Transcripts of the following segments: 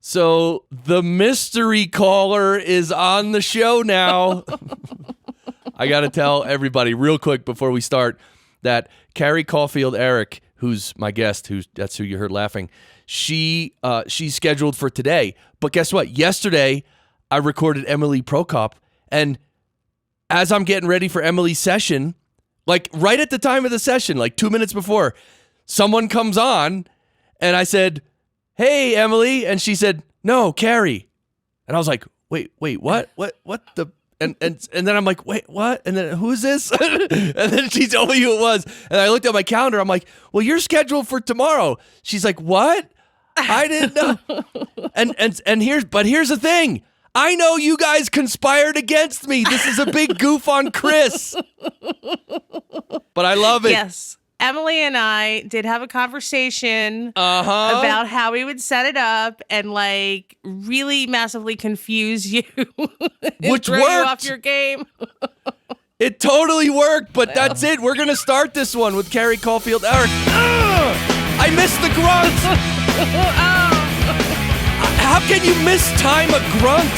So the mystery caller is on the show now. I got to tell everybody real quick before we start that Carrie Caulfield Arick, who's my guest, that's who you heard laughing, she's scheduled for today. But guess what? Yesterday, I recorded Emily Prokop, and as I'm getting ready for Emily's session, like right at the time of the session, like 2 minutes before, someone comes on, and I said, "Hey, Emily," and she said, "No, Carrie," and I was like, "Wait, what the?" And then I'm like, "Wait, what?" And then who's this? And then she told me who it was, and I looked at my calendar. I'm like, "Well, you're scheduled for tomorrow." She's like, "What? I didn't know." And here's the thing. I know you guys conspired against me. This is a big goof on Chris. But I love it. Yes. Emily and I did have a conversation about how we would set it up and like really massively confuse you. Which throw worked. You off your game. It totally worked, but that's it. We're going to start this one with Carrie Caulfield Arick. I missed the grunt. How can you mistime a grunt?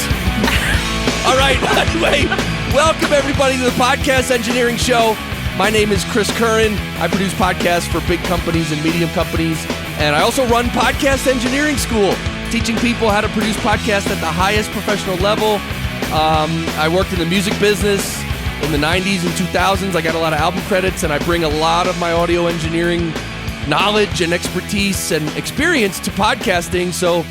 All right, anyway, welcome everybody to the Podcast Engineering Show. My name is Chris Curran. I produce podcasts for big companies and medium companies, and I also run Podcast Engineering School, teaching people how to produce podcasts at the highest professional level. I worked in the music business in the 90s and 2000s. I got a lot of album credits, and I bring a lot of my audio engineering knowledge and expertise and experience to podcasting, so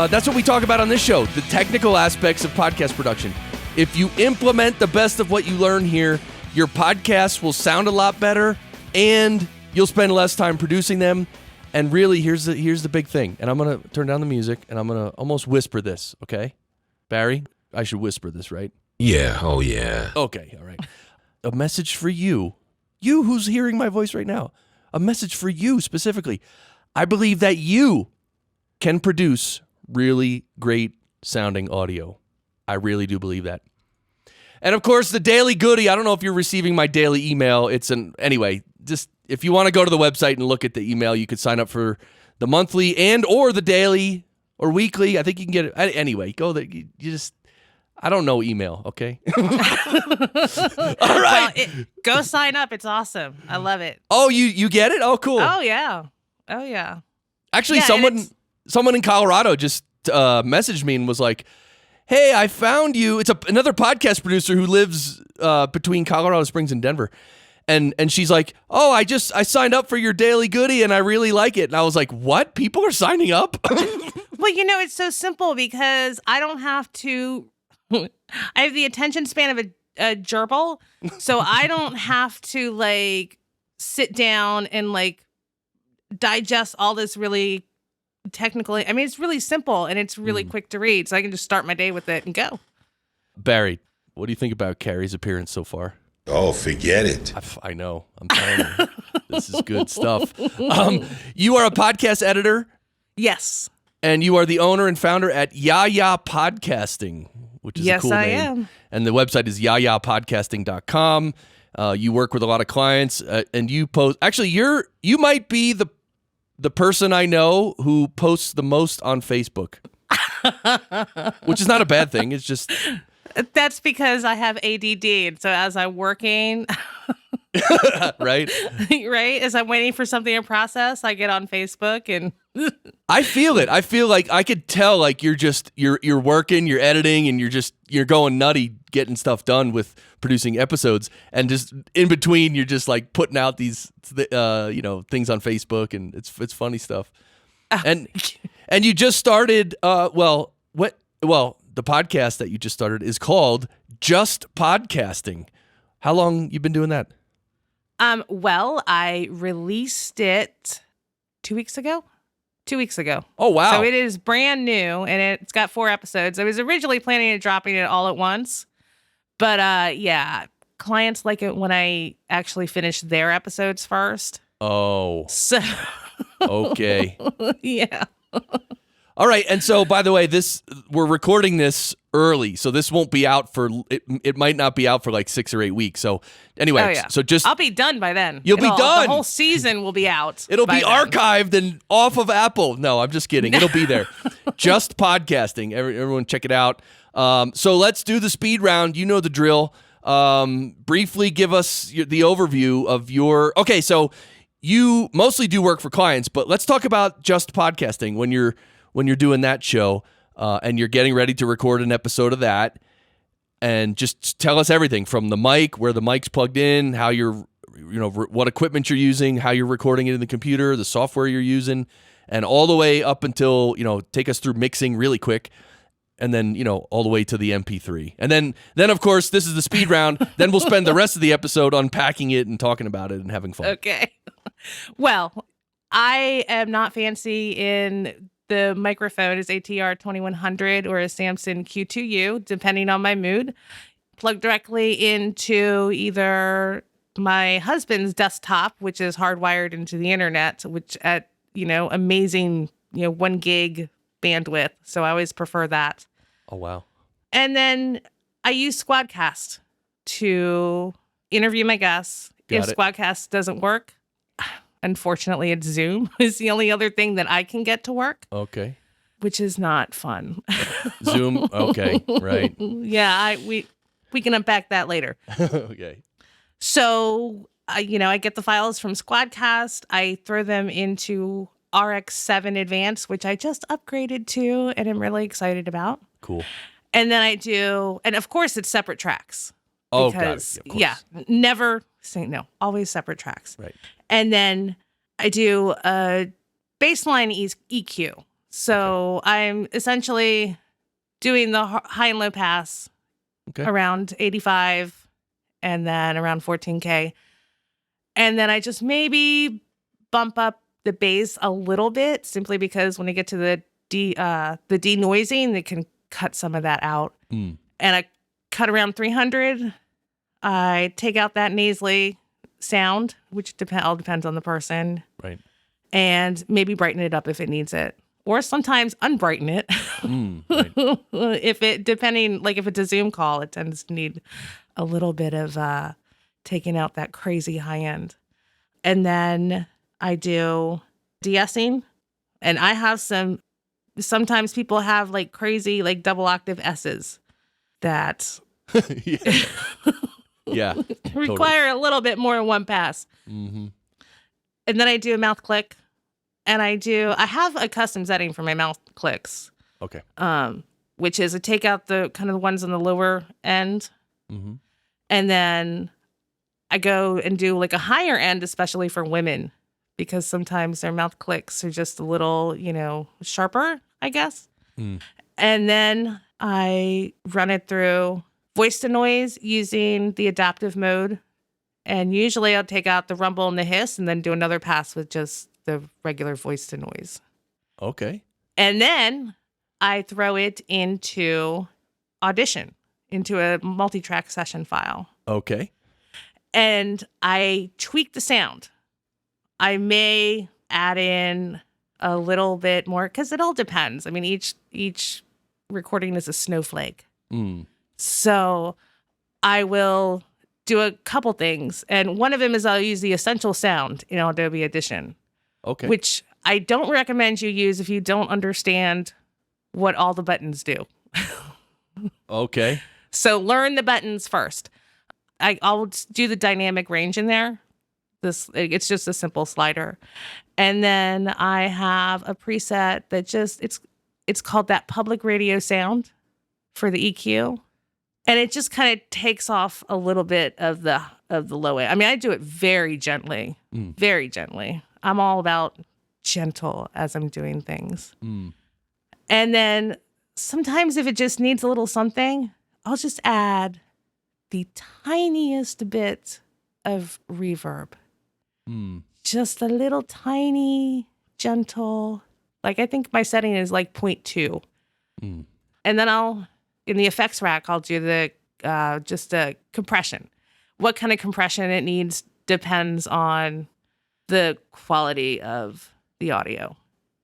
that's what we talk about on this show, the technical aspects of podcast production. If you implement the best of what you learn here, your podcasts will sound a lot better, and you'll spend less time producing them. And really, here's the big thing. And I'm going to turn down the music, and I'm going to almost whisper this, okay? Barry, I should whisper this, right? Yeah, oh yeah. Okay, all right. A message for you who's hearing my voice right now. A message for you specifically. I believe that you can produce really great sounding audio. I really do believe that. And of course, the daily goodie. I don't know if you're receiving my daily email. Anyway, just if you want to go to the website and look at the email, you could sign up for the monthly and or the daily or weekly. I think you can get it. Anyway, go there. You just, I don't know email, okay? All right. Well, go sign up. It's awesome. I love it. Oh, you get it? Oh, cool. Oh, yeah. Actually, Yeah, someone in Colorado just messaged me and was like, "Hey, I found you." It's another podcast producer who lives between Colorado Springs and Denver. And she's like, "Oh, I signed up for your daily goodie and I really like it." And I was like, "What? People are signing up?" Well, it's so simple because I don't have to. I have the attention span of a gerbil, so I don't have to like sit down and like digest all this really technical. I mean, it's really simple and it's really quick to read, so I can just start my day with it and go. Barry, what do you think about Carrie's appearance so far? Oh, forget it. I know. I'm telling you. This is good stuff. You are a podcast editor. Yes. And you are the owner and founder at Yaya Podcasting, which is a cool name. Yes, I am. And the website is yayapodcasting.com. You work with a lot of clients, and you post. Actually, you might be the person I know who posts the most on Facebook, which is not a bad thing. It's just that's because I have ADD, and so as I'm working, right, as I'm waiting for something to process, I get on Facebook and. I feel it. I feel like I could tell like you're working, you're editing, and you're going nutty getting stuff done with producing episodes, and just in between you're just like putting out these things on Facebook, and it's funny stuff. Oh, and you just started the podcast that you just started is called Just Podcasting. How long you been doing that? Well, I released it 2 weeks ago. 2 weeks ago. Oh, wow. So it is brand new, and it's got 4 episodes. I was originally planning on dropping it all at once. But, clients like it when I actually finish their episodes first. Oh. So. Okay. Yeah. All right. And so, by the way, we're recording this early, so this won't be out for it might not be out for like 6 or 8 weeks. So anyway, so just I'll be done by then. You'll be done. The whole season will be out. It'll be by then. archived and off of Apple. No, I'm just kidding. It'll be there. Just podcasting. Everyone check it out. So let's do the speed round. You know the drill. Briefly give us the overview of your... Okay, so you mostly do work for clients, but let's talk about just podcasting when you're doing that show and you're getting ready to record an episode of that. And just tell us everything from the mic, where the mic's plugged in, how you're, what equipment you're using, how you're recording it in the computer, the software you're using, and all the way up until, take us through mixing really quick. And then, all the way to the MP3. And then of course, this is the speed round. Then we'll spend the rest of the episode unpacking it and talking about it and having fun. Okay. Well, I am not fancy in the microphone is ATR 2100 or a Samson Q2U, depending on my mood. Plug directly into either my husband's desktop, which is hardwired into the internet, which at, amazing, 1 gig bandwidth. So I always prefer that. Oh, wow. And then I use Squadcast to interview my guests. If Squadcast doesn't work, unfortunately, it's Zoom is the only other thing that I can get to work. Okay. Which is not fun. Zoom. Okay. Right. Yeah. We can unpack that later. Okay. So, I get the files from Squadcast. I throw them into RX7 Advanced, which I just upgraded to and I'm really excited about. Cool. And then I do, and of course it's separate tracks. Oh, because, got it. Yeah, never say no, always separate tracks. Right. And then I do a baseline EQ. So I'm essentially doing the high and low pass around 85 and then around 14K. And then I just maybe bump up the bass a little bit simply because when I get to the denoising, it can cut some of that out. And I cut around 300. I take out that nasally sound, which all depends on the person. Right. And maybe brighten it up if it needs it. Or sometimes unbrighten it. Right. If it's a Zoom call, it tends to need a little bit of taking out that crazy high end. And then I do de-essing. And I have sometimes people have like crazy, like double octave S's that yeah. require a little bit more in one pass. Mm-hmm. And then I do a mouth click. And I have a custom setting for my mouth clicks. Okay. Which is I take out the kind of the ones on the lower end. Mm-hmm. And then I go and do like a higher end, especially for women, because sometimes their mouth clicks are just a little, sharper, I guess. And then I run it through voice to noise using the adaptive mode. And usually I'll take out the rumble and the hiss and then do another pass with just the regular voice to noise. Okay. And then I throw it into Audition, into a multi-track session file. Okay. And I tweak the sound. I may add in a little bit more because it all depends. I mean, each recording is a snowflake. So I will do a couple things. And one of them is I'll use the essential sound in Adobe Audition. Okay. Which I don't recommend you use if you don't understand what all the buttons do. Okay. So learn the buttons first. I'll do the dynamic range in there. It's just a simple slider. And then I have a preset that it's called that public radio sound for the EQ. And it just kind of takes off a little bit of the low end. I mean, I do it very gently, very gently. I'm all about gentle as I'm doing things. And then sometimes if it just needs a little something, I'll just add the tiniest bit of reverb. Just a little tiny, gentle, like I think my setting is like 0.2. And then in the effects rack, I'll do the just a compression. What kind of compression it needs depends on the quality of the audio.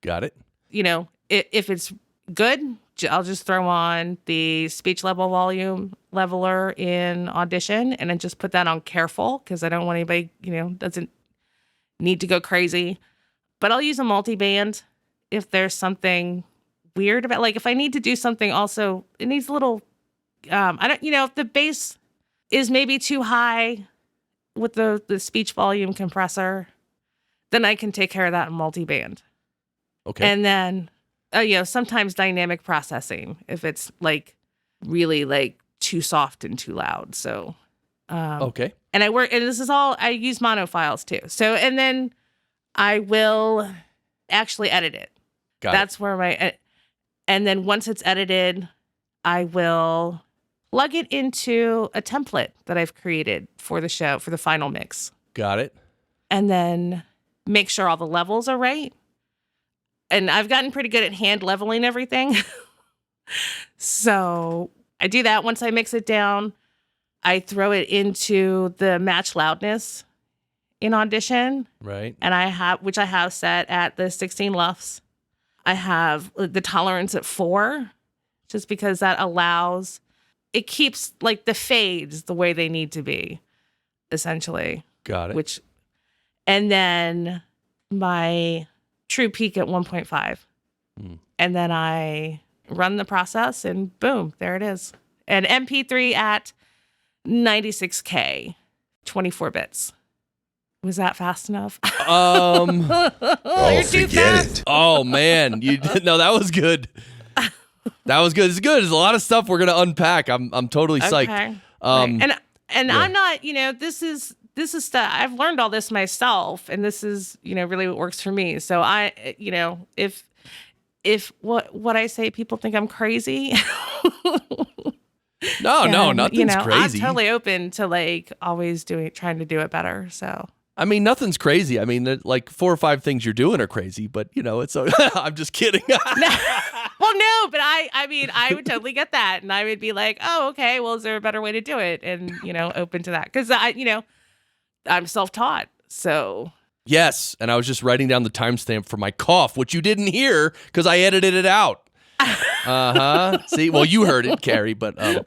Got it. If it's good, I'll just throw on the speech level volume leveler in Audition and then just put that on careful because I don't want anybody, doesn't need to go crazy. But I'll use a multiband if there's something weird about, like if I need to do something also, it needs a little, if the bass is maybe too high with the speech volume compressor, then I can take care of that in multiband. Okay. And then, sometimes dynamic processing if it's like really like too soft and too loud. So, Okay. And I use mono files too. So, and then I will actually edit it. That's where and then once it's edited, I will plug it into a template that I've created for the show, for the final mix. Got it. And then make sure all the levels are right. And I've gotten pretty good at hand leveling everything. So I do that. Once I mix it down, I throw it into the match loudness in Audition. Right. And I have set at the 16 LUFS. I have the tolerance at 4, just because it keeps like the fades the way they need to be, essentially. Got it. And then my true peak at 1.5. And then I run the process and boom, there it is. And MP3 at 96K, 24 bits. Was that fast enough? Oh, You're too forget fast. it. Oh man, no, that was good. That was good. It's good. There's a lot of stuff we're gonna unpack. I'm totally psyched. Okay. Yeah. I'm not, this is stuff I've learned all this myself, and this is, really what works for me. So I, if what I say, people think I'm crazy. No, nothing's crazy. I'm totally open to like always trying to do it better. So. I mean, nothing's crazy. I mean, like 4 or 5 things you're doing are crazy, but it's. I'm just kidding. Well, no, but I mean, I would totally get that, and I would be like, oh, okay. Well, is there a better way to do it? And open to that because I'm self-taught, so. Yes, and I was just writing down the timestamp for my cough, which you didn't hear because I edited it out. See, well, you heard it, Carrie, but all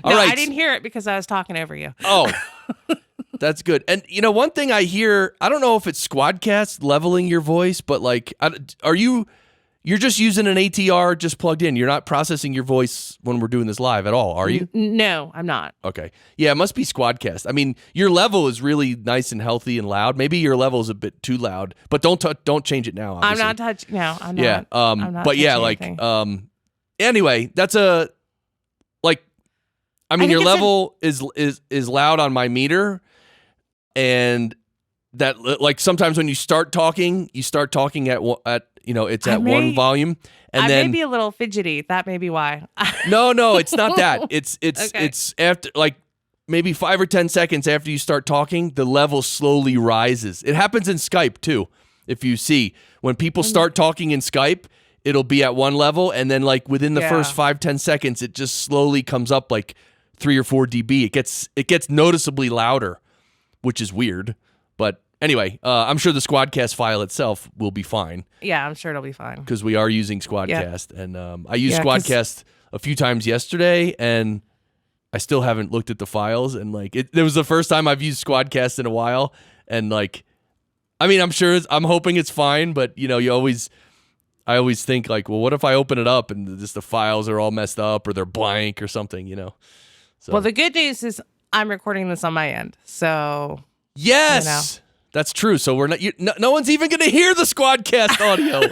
right. I didn't hear it because I was talking over you. Oh, that's good. And one thing I hear, I don't know if it's Squadcast leveling your voice, but like, you're just using an ATR just plugged in. You're not processing your voice when we're doing this live at all, are you? No, I'm not. Okay. Yeah, it must be Squadcast. I mean, your level is really nice and healthy and loud. Maybe your level is a bit too loud, but don't change it now. Obviously. I'm not touching. No, I'm not. Yeah. I'm not but yeah, like, anything. anyway, that's your level is loud on my meter, and that like sometimes when you start talking at it's at one volume, and I then may be a little fidgety. That may be why. no, it's not that. It's Okay. it's after like maybe 5 or 10 seconds after you start talking, the level slowly rises. It happens in Skype too. If you see when people start talking in Skype, it'll be at one level, and then like within the first 5-10 seconds, it just slowly comes up like 3 or 4 dB. It gets noticeably louder, which is weird, but. Anyway, I'm sure the Squadcast file itself will be fine. Yeah, I'm sure it'll be fine. Because we are using Squadcast. And I used Squadcast a few times yesterday, and I still haven't looked at the files. And like, it was the first time I've used Squadcast in a while. And like, I mean, I'm hoping it's fine, but I always think like, well, what if I open it up and just the files are all messed up or they're blank or something, So. Well, the good news is I'm recording this on my end. So. Yes. That's true. So we're not. No one's even going to hear the Squadcast audio.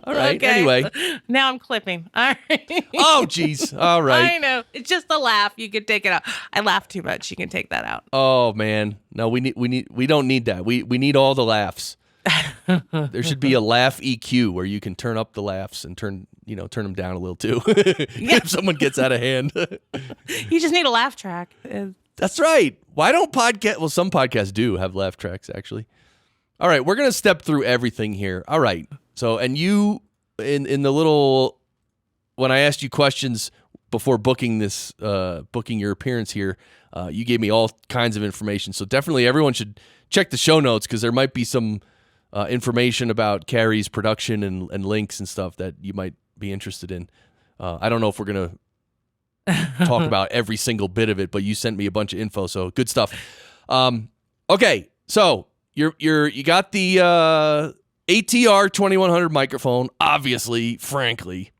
All right. Okay. Anyway. Now I'm clipping. All right. Oh, geez. All right. I know. It's just a laugh. You can take it out. I laugh too much. You can take that out. Oh man. No, we don't need that. We need all the laughs. There should be a laugh EQ where you can turn up the laughs and turn them down a little too. If someone gets out of hand. You just need a laugh track. That's right. Why don't some podcasts do have laugh tracks, actually. All right, we're going to step through everything here. All right. So, and you, in the little, when I asked you questions before booking your appearance here, you gave me all kinds of information. So definitely everyone should check the show notes because there might be some information about Carrie's production and links and stuff that you might be interested in. I don't know if we're going to talk about every single bit of it, but you sent me a bunch of info, so good stuff. Okay, so you got the ATR 2100 microphone, obviously, frankly.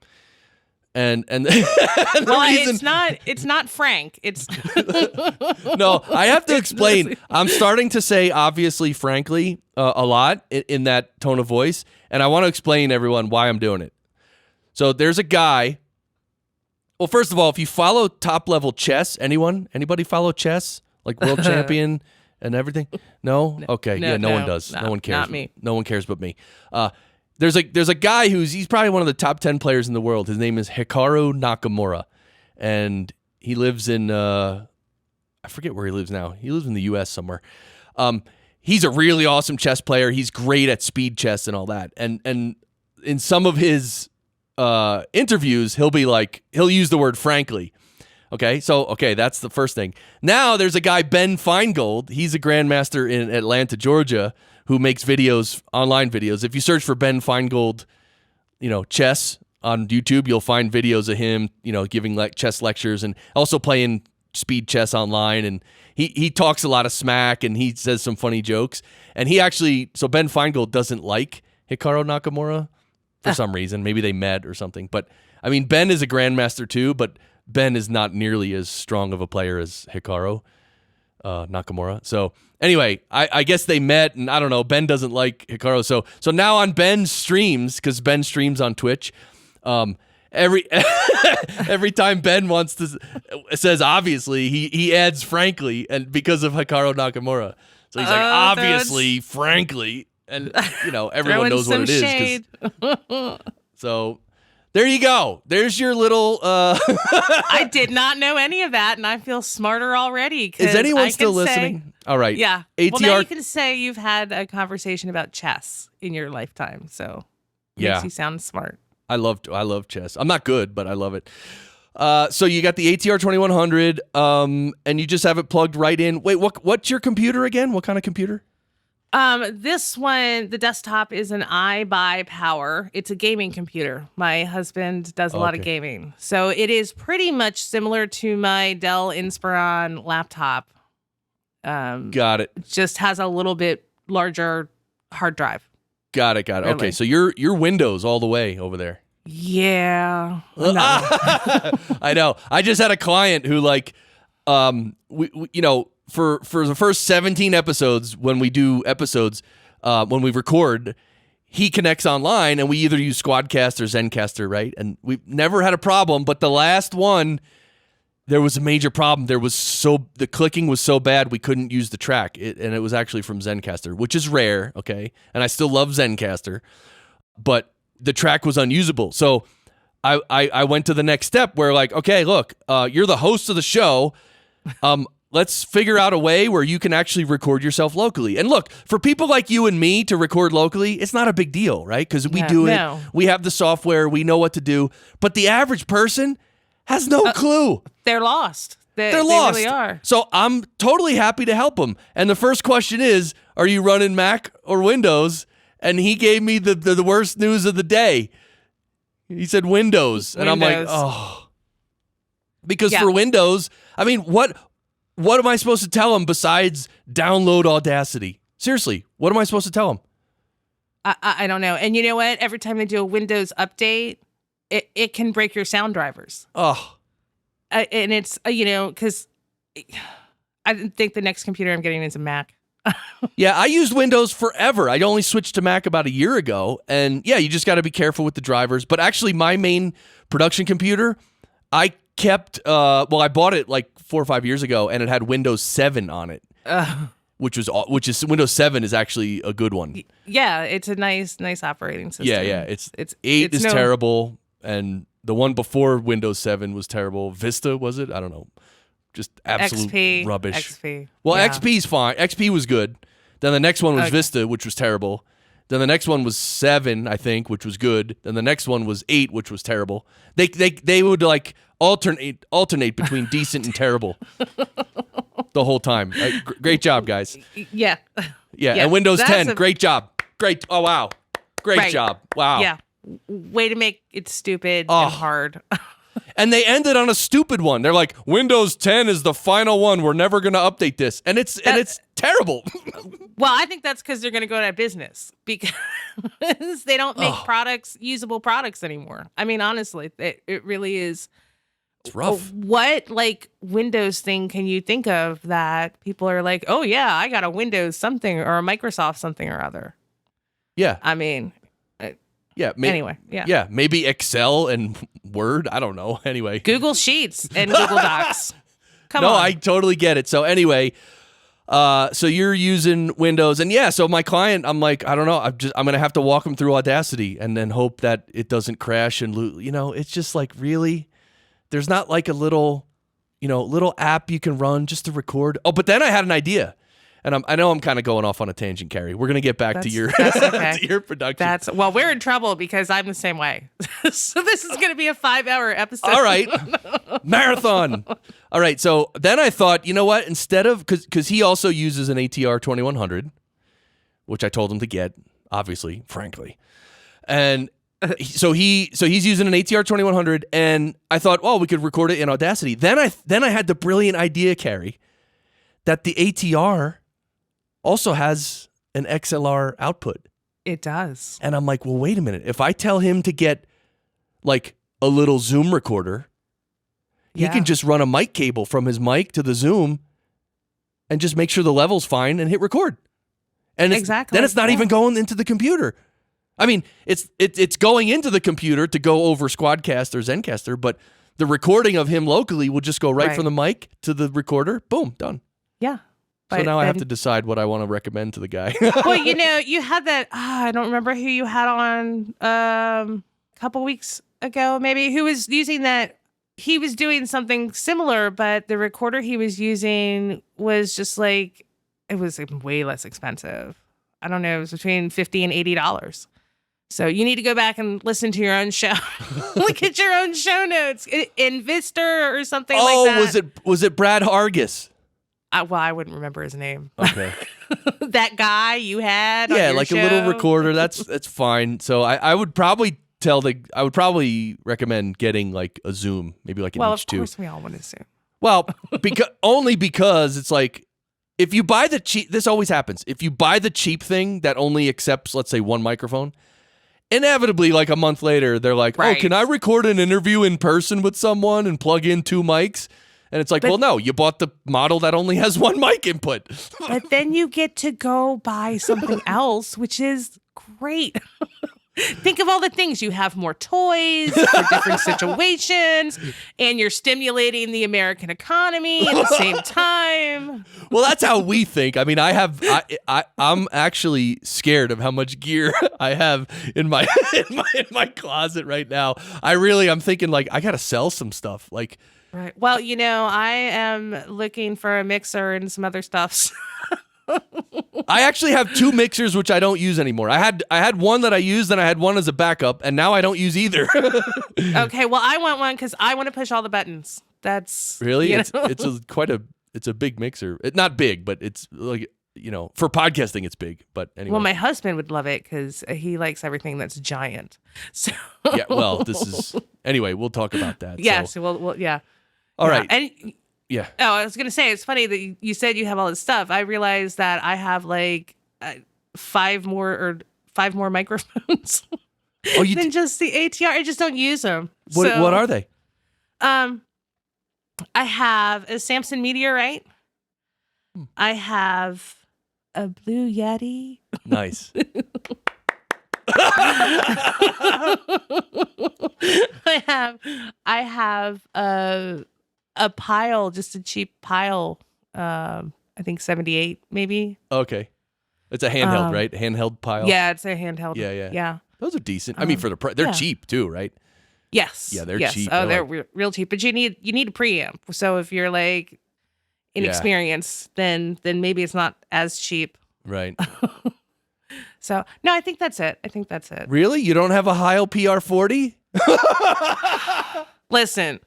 And the well, reason, it's not Frank. It's no, I have to explain. I'm starting to say obviously, frankly, a lot in that tone of voice, and I want to explain to everyone why I'm doing it. So there's a guy. Well, first of all, if you follow top level chess, anybody follow chess, like world champion and everything? No? Okay, no one does. No one cares. Not me. No one cares but me. There's a guy he's probably one of the top 10 players in the world. His name is Hikaru Nakamura, and he lives in I forget where he lives now. He lives in the U.S. somewhere. He's a really awesome chess player. He's great at speed chess and all that. And in some of his interviews, he'll use the word frankly. Okay, that's the first thing. Now there's a guy, Ben Feingold. He's a grandmaster in Atlanta, Georgia, who makes online videos. If you search for Ben Feingold, chess on YouTube, you'll find videos of him, giving chess lectures and also playing speed chess online. And he talks a lot of smack and he says some funny jokes. And so Ben Feingold doesn't like Hikaru Nakamura for some reason. Maybe they met or something. But I mean, Ben is a grandmaster too, but Ben is not nearly as strong of a player as Hikaru Nakamura. So anyway, I guess they met, and I don't know. Ben doesn't like Hikaru, so now on Ben's streams, because Ben streams on Twitch, every time Ben says obviously, he adds frankly, and because of Hikaru Nakamura, so he's like obviously, frankly, and everyone knows what it is. So. There you go. There's your little... I did not know any of that, and I feel smarter already. Is anyone still listening? All right. Yeah. ATR... Well, now you can say you've had a conversation about chess in your lifetime, so it makes you sound smart. I love chess. I'm not good, but I love it. So you got the ATR 2100, and you just have it plugged right in. Wait, what's your computer again? What kind of computer? This one, the desktop is an iBuyPower. It's a gaming computer. My husband does a lot of gaming. So it is pretty much similar to my Dell Inspiron laptop. Got it. Just has a little bit larger hard drive. Got it. Really. Okay, so you're Windows all the way over there. Yeah. I know. I just had a client who for the first 17 episodes, when we do episodes, when we record, he connects online, and we either use Squadcast or Zencastr, right? And we've never had a problem, but the last one, there was a major problem. The clicking was so bad we couldn't use the track, and it was actually from Zencastr, which is rare, okay? And I still love Zencastr, but the track was unusable. So I went to the next step where okay, look, you're the host of the show. Let's figure out a way where you can actually record yourself locally. And look, for people like you and me to record locally, it's not a big deal, right? Because we do it. We have the software. We know what to do. But the average person has no clue. They're lost. They're lost. They really are. So I'm totally happy to help them. And the first question is, are you running Mac or Windows? And he gave me the worst news of the day. He said Windows. And I'm like, oh. Because for Windows, I mean, what am I supposed to tell him besides download Audacity? Seriously, what am I supposed to tell him? I don't know. And you know what? Every time they do a Windows update, it can break your sound drivers. Oh. And it's, because I think the next computer I'm getting is a Mac. Yeah, I used Windows forever. I only switched to Mac about a year ago. And yeah, you just got to be careful with the drivers. But actually, my main production computer, I kept, I bought it 4 or 5 years ago, and it had Windows 7 on it, which is Windows 7 is actually a good one. Yeah, it's a nice operating system. Yeah, it's 8 is terrible, and the one before Windows 7 was terrible. Vista, was it? I don't know. Just absolute XP, rubbish. XP. Well, yeah. XP's fine. XP was good. Then the next one was Vista, which was terrible. Then the next one was 7, I think, which was good. Then the next one was 8, which was terrible. They would alternate between decent and terrible the whole time. Great job, guys. Yeah. And Windows 10, great job. Great. Oh, wow. Great Right. job. Wow. Yeah. Way to make it stupid Oh. and hard. And they ended on a stupid one. They're like, Windows 10 is the final one. We're never going to update this. And it's terrible. Well, I think that's because they're going to go out of business because they don't make usable products anymore. I mean, honestly, it really is. It's rough. What like Windows thing can you think of that people are like, oh yeah, I got a Windows something or a Microsoft something or other? Yeah. I mean, Yeah. anyway, yeah. Yeah. Maybe Excel and Word. I don't know. Anyway. Google Sheets and Google Docs. Come on. No, I totally get it. So anyway, so you're using Windows, and yeah, so my client, I'm like, I don't know, I'm gonna have to walk him through Audacity and then hope that it doesn't crash and it's just like, really, there's not like a little app you can run just to record. Oh, but then I had an idea, and I know I'm kind of going off on a tangent, Carrie. We're gonna get back to your okay. to your production. Well, we're in trouble because I'm the same way. So this is gonna be a 5-hour episode. All right. Marathon. All right. So then I thought, you know what? Instead of, because he also uses an ATR 2100, which I told him to get, obviously, frankly. And so he's using an ATR 2100, and I thought, well, we could record it in Audacity. Then I had the brilliant idea, Carrie, that the ATR also has an XLR output. It does. And I'm like, well, wait a minute. If I tell him to get like a little Zoom recorder, he can just run a mic cable from his mic to the Zoom and just make sure the level's fine and hit record. And then it's not even going into the computer. I mean, it's going into the computer to go over Squadcast or Zencaster, but the recording of him locally will just go right from the mic to the recorder. Boom, done. Yeah. So now I have to decide what I want to recommend to the guy. Well, you had that, I don't remember who you had on a couple weeks ago, maybe, who was using that. He was doing something similar, but the recorder he was using was just like, it was way less expensive. I don't know, it was between $50 and $80. So you need to go back and listen to your own show. Look at your own show notes in Vista or something like that. Oh, was it Brad Hargis? I wouldn't remember his name. Okay. That guy you had on Yeah, your like show? a little recorder. That's fine. So I would probably recommend getting like a Zoom, maybe like an H2. Well, of course we all want to Zoom. Well, only because it's like, if you buy the cheap, this always happens. If you buy the cheap thing that only accepts, let's say, one microphone, inevitably, like a month later, they're like, Right. oh, can I record an interview in person with someone and plug in 2 mics? And it's like, well, no, you bought the model that only has 1 mic input. But then you get to go buy something else, which is great. Think of all the things. You have more toys for different situations, and you're stimulating the American economy at the same time. Well, that's how we think. I mean, I'm actually scared of how much gear I have in my in my closet right now. I'm thinking like I gotta sell some stuff. Like, Right. Well, I am looking for a mixer and some other stuff. I actually have 2 mixers which I don't use anymore. I had one that I used, and I had one as a backup, and now I don't use either. Okay, well, I want one because I want to push all the buttons. That's really it's a big mixer. Not big, but it's like for podcasting it's big. But anyway, well, my husband would love it because he likes everything that's giant. So yeah, well, this is anyway. We'll talk about that. Yeah, so we'll yeah. All right. And yeah. Oh, I was gonna say it's funny that you said you have all this stuff. I realized that I have like 5 more microphones. Oh, than just the ATR. I just don't use them. What are they? I have a Samson Meteorite. I have a Blue Yeti. Nice. I have a pile, just a cheap pile. I think 78 maybe. Okay. It's a handheld, right? Handheld pile. Yeah, it's a handheld. Yeah. Those are decent. I mean, for the they're cheap too, right? Yes. Yeah, they're cheap. Oh, they're real cheap. But you need a preamp. So if you're like inexperienced, then maybe it's not as cheap. Right. So no, I think that's it. Really? You don't have a Heil PR40? Listen.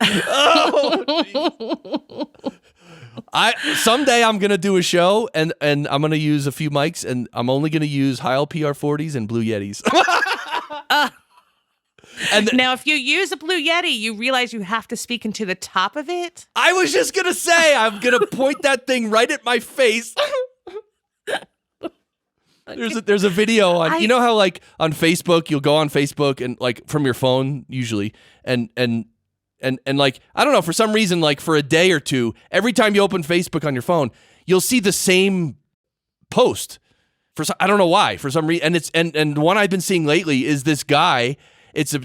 Someday I'm gonna do a show and I'm gonna use a few mics and I'm only gonna use Heil PR40s and Blue Yetis. And now, if you use a Blue Yeti, you realize you have to speak into the top of it. I was just gonna say I'm gonna point that thing right at my face. There's a video on you know how like on Facebook you'll go on Facebook and like from your phone usually and like I don't know for some reason like for a day or two every time you open Facebook on your phone you'll see the same post I don't know why for some reason and the one I've been seeing lately is this guy. It's a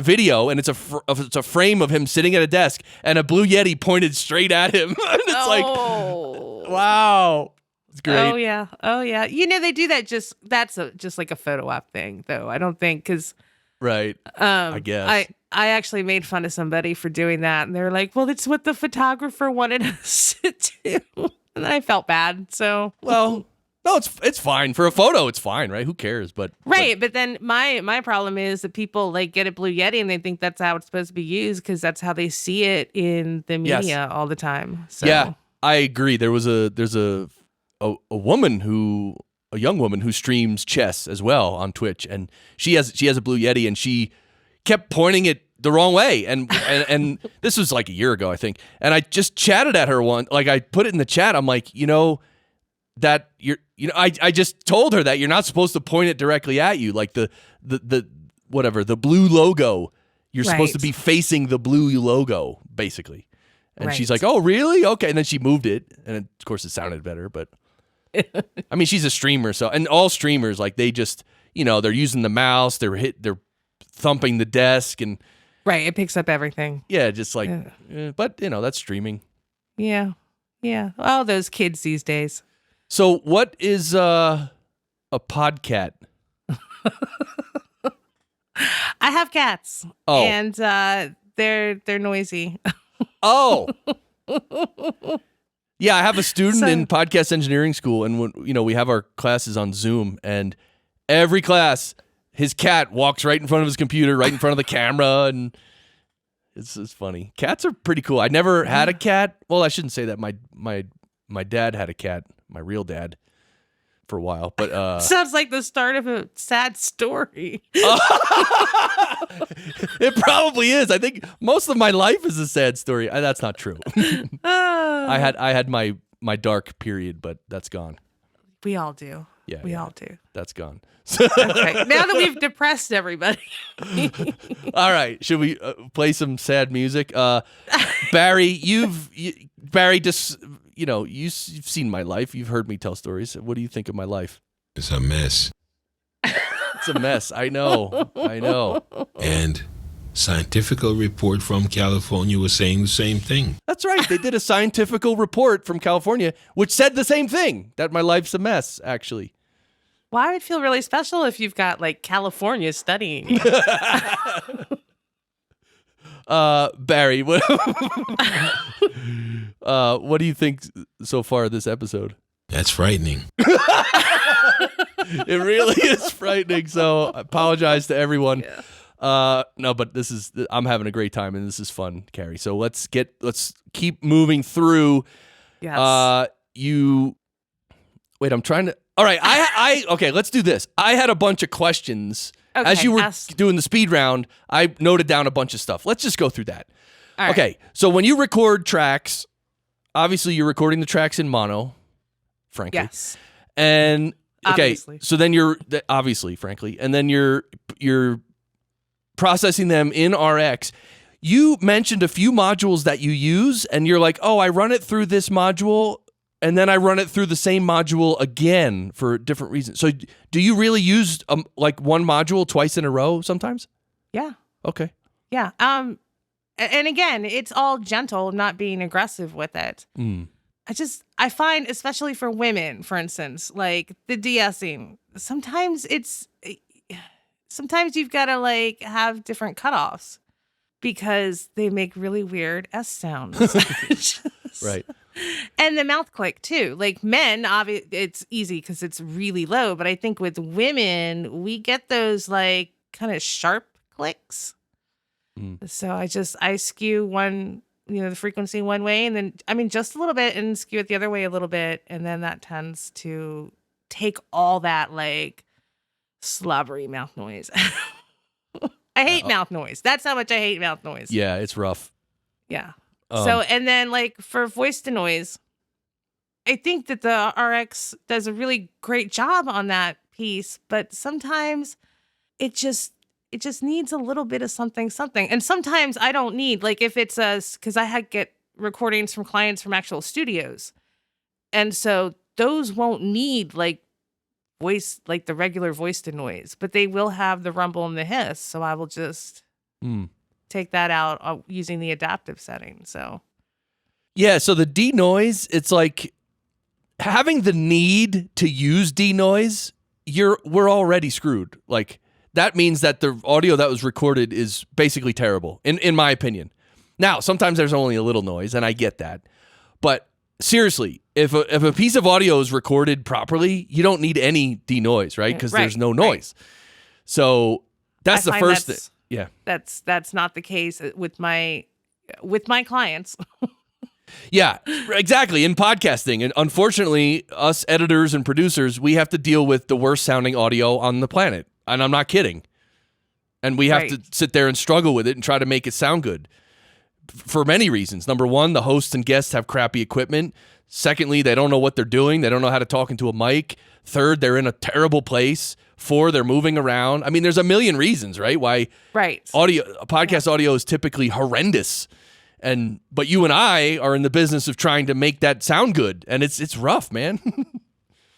video and it's a frame of him sitting at a desk and a Blue Yeti pointed straight at him. And it's like, wow, it's great. Oh yeah. You know they do that. That's just like a photo op thing, though. I don't think because right. I guess I actually made fun of somebody for doing that, and they're like, "Well, it's what the photographer wanted us to do," and then I felt bad. So well. No, it's fine for a photo. It's fine, right? Who cares? But then my problem is that people like get a Blue Yeti and they think that's how it's supposed to be used because that's how they see it in the media all the time. So. Yeah, I agree. There's a woman a young woman who streams chess as well on Twitch, and she has a Blue Yeti, and she kept pointing it the wrong way, and this was like a year ago, I think, and I just chatted at her I put it in the chat. I'm like, that I just told her that you're not supposed to point it directly at you, like the blue logo. You're supposed to be facing the blue logo, basically. And she's like, "Oh, really? Okay." And then she moved it, and of course it sounded better. But I mean, she's a streamer, so and all streamers like they just they're using the mouse, they're thumping the desk, and it picks up everything. Yeah, just like, but that's streaming. Yeah. All those kids these days. So what is a podcat? I have cats. Oh. And they're noisy. Oh. Yeah, I have a student in podcast engineering school, and when we have our classes on Zoom, and every class his cat walks right in front of his computer, right in front of the camera, and it's funny. Cats are pretty cool. I never had a cat. Well, I shouldn't say that. My dad had a cat. My real dad for a while, but sounds like the start of a sad story. It probably is. I think most of my life is a sad story. That's not true. I had my dark period, but that's gone. We all do. Yeah, we all do. That's gone. Okay, now that we've depressed everybody. All right, should we play some sad music? Barry, Barry, just you've seen my life. You've heard me tell stories. What do you think of my life? It's a mess. It's a mess. I know. And scientific report from California was saying the same thing. That's right. They did a scientific report from California, which said the same thing, that my life's a mess, actually. Well, I would feel really special if you've got like California studying you. Barry, what do you think so far of this episode? That's frightening. It really is frightening. So I apologize to everyone. Yeah. No, but I'm having a great time and this is fun, Carrie. So let's keep moving through. Yes. Wait, I'm trying to. All right. Okay, let's do this. I had a bunch of questions. Okay, as you were doing the speed round, I noted down a bunch of stuff. Let's just go through that. All right. Okay. So when you record tracks, obviously you're recording the tracks in mono, frankly. Yes. And okay, Obviously. so then and then you're processing them in RX. You mentioned a few modules that you use, and you're like, "Oh, I run it through this module, and then I run it through the same module again for different reasons." So, do you really use like one module twice in a row sometimes? Yeah. Okay. Yeah. And again, it's all gentle, not being aggressive with it. I find, especially for women, for instance, like the de-essing, sometimes you've got to like have different cutoffs because they make really weird S sounds. Right. And the mouth click too. Like men, it's easy because it's really low. But I think with women, we get those like kind of sharp clicks. So I skew one the frequency one way, and then just a little bit, and skew it the other way a little bit, and then that tends to take all that like slobbery mouth noise. I hate mouth noise. That's how much I hate mouth noise. Yeah, it's rough. Yeah. So, and then like for voice to noise, I think that the RX does a really great job on that piece, but sometimes it just needs a little bit of something. And sometimes I don't need, like if it's because I get recordings from clients from actual studios. And so those won't need like voice, like the regular voice to noise, but they will have the rumble and the hiss. So I will just take that out using the adaptive setting. So yeah, so the denoise, it's like having the need to use denoise, we're already screwed. Like that means that the audio that was recorded is basically terrible, in my opinion. Now, sometimes there's only a little noise, and I get that. But seriously, if a piece of audio is recorded properly, you don't need any denoise, right? Because there's no noise. Right. So that's the first thing. Yeah, that's not the case with my clients. Yeah, exactly. In podcasting, and unfortunately, us editors and producers, we have to deal with the worst sounding audio on the planet, and I'm not kidding. And we have to sit there and struggle with it and try to make it sound good for many reasons. Number one, the hosts and guests have crappy equipment. Secondly, they don't know what they're doing. They don't know how to talk into a mic. Third, they're in a terrible place. Four, they're moving around. I mean, there's a million reasons, right? Why podcast audio is typically horrendous. But you and I are in the business of trying to make that sound good, and it's rough, man.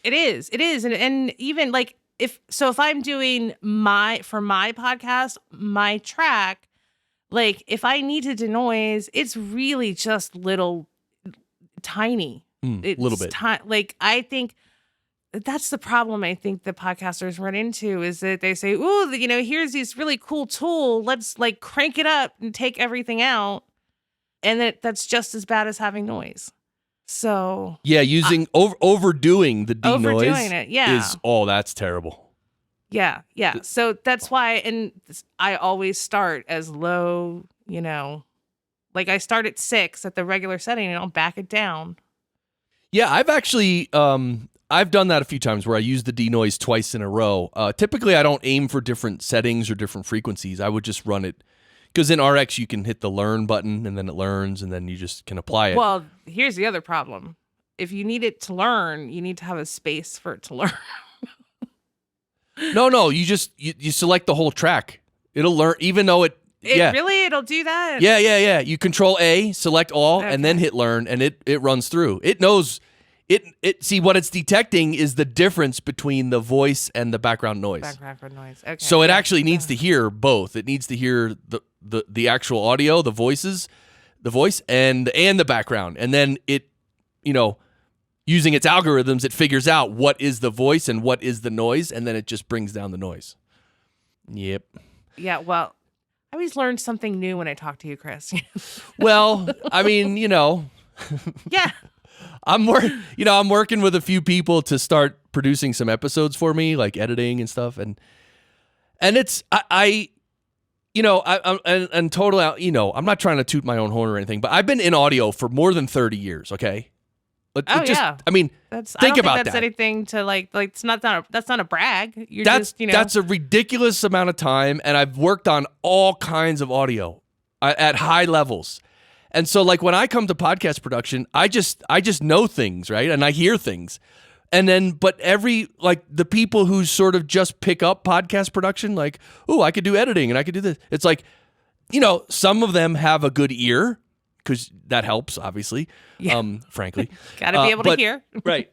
It is, and even like if I'm doing for my podcast, my track, like if I need to denoise, it's really just tiny, it's little bit. Like I think that's the problem. I think the podcasters run into is that they say, "Ooh, here's this really cool tool. Let's like crank it up and take everything out." And that's just as bad as having noise. So yeah, overdoing the denoise is that's terrible. Yeah. So that's why, and I always start as low, like I start at 6 at the regular setting and I'll back it down. Yeah, I've actually I've done that a few times where I use the denoise twice in a row. Typically, I don't aim for different settings or different frequencies. I would just run it. Because in RX, you can hit the learn button, and then it learns, and then you just can apply it. Well, here's the other problem. If you need it to learn, you need to have a space for it to learn. No, you select the whole track. It'll learn, even though it'll do that? Yeah. You Control A, select all, and then hit learn, and it runs through. It knows... See, what it's detecting is the difference between the voice and the background noise. Background noise. Okay. So it actually needs to hear both. It needs to hear the actual audio, the voice and the background. And then it, using its algorithms, it figures out what is the voice and what is the noise, and then it just brings down the noise. Yep. Yeah, well, I always learn something new when I talk to you, Chris. Well, I mean, Yeah. I'm working with a few people to start producing some episodes for me, like editing and stuff, and it's I'm totally, I'm not trying to toot my own horn or anything, but I've been in audio for more than 30 years. Okay. Yeah. I mean, think about that's that. Anything to like that's not a brag. That's a ridiculous amount of time, and I've worked on all kinds of audio at high levels. And so like when I come to podcast production, I just know things, right? And I hear things. And then, but the people who sort of just pick up podcast production, like, oh, I could do editing and I could do this. It's like, some of them have a good ear because that helps, obviously, frankly. Got to be able to hear. Right.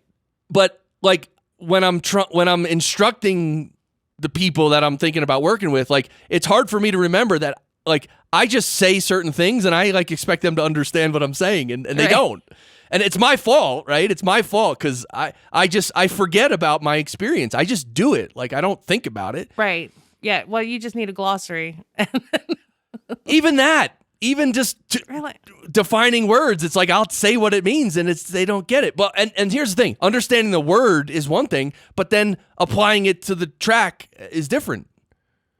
But like when I'm instructing the people that I'm thinking about working with, like, it's hard for me to remember that, like, I just say certain things and I like expect them to understand what I'm saying and they don't. And it's my fault, right? It's my fault because I forget about my experience. I just do it. Like, I don't think about it. Right. Yeah. Well, you just need a glossary. Even just defining words, it's like I'll say what it means and they don't get it. But and here's the thing. Understanding the word is one thing, but then applying it to the track is different.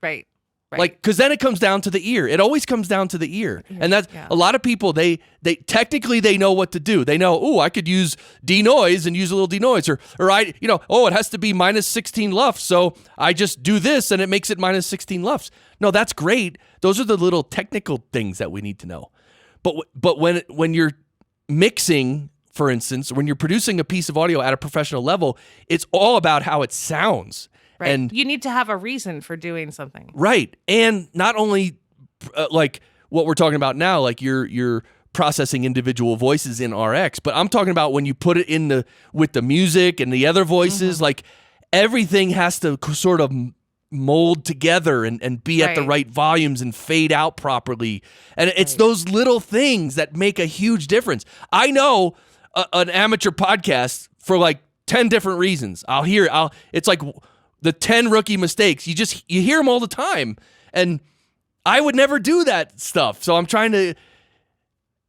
Right. Right. Like, because then it comes down to the ear. It always comes down to the ear. And that's a lot of people, they technically they know what to do. They know, oh, I could use denoise and use a little denoise. Or I, it has to be minus 16 lufs. So I just do this and it makes it minus 16 lufs. No, that's great. Those are the little technical things that we need to know. But when you're mixing, for instance, when you're producing a piece of audio at a professional level, it's all about how it sounds. Right. And you need to have a reason for doing something. Right. And not only like what we're talking about now, like you're processing individual voices in RX, but I'm talking about when you put it in with the music and the other voices, like everything has to sort of mold together and be at the right volumes and fade out properly. And it's those little things that make a huge difference. I know an amateur podcast for like 10 different reasons. It's like the 10 rookie mistakes. You hear them all the time. And I would never do that stuff. So I'm trying to,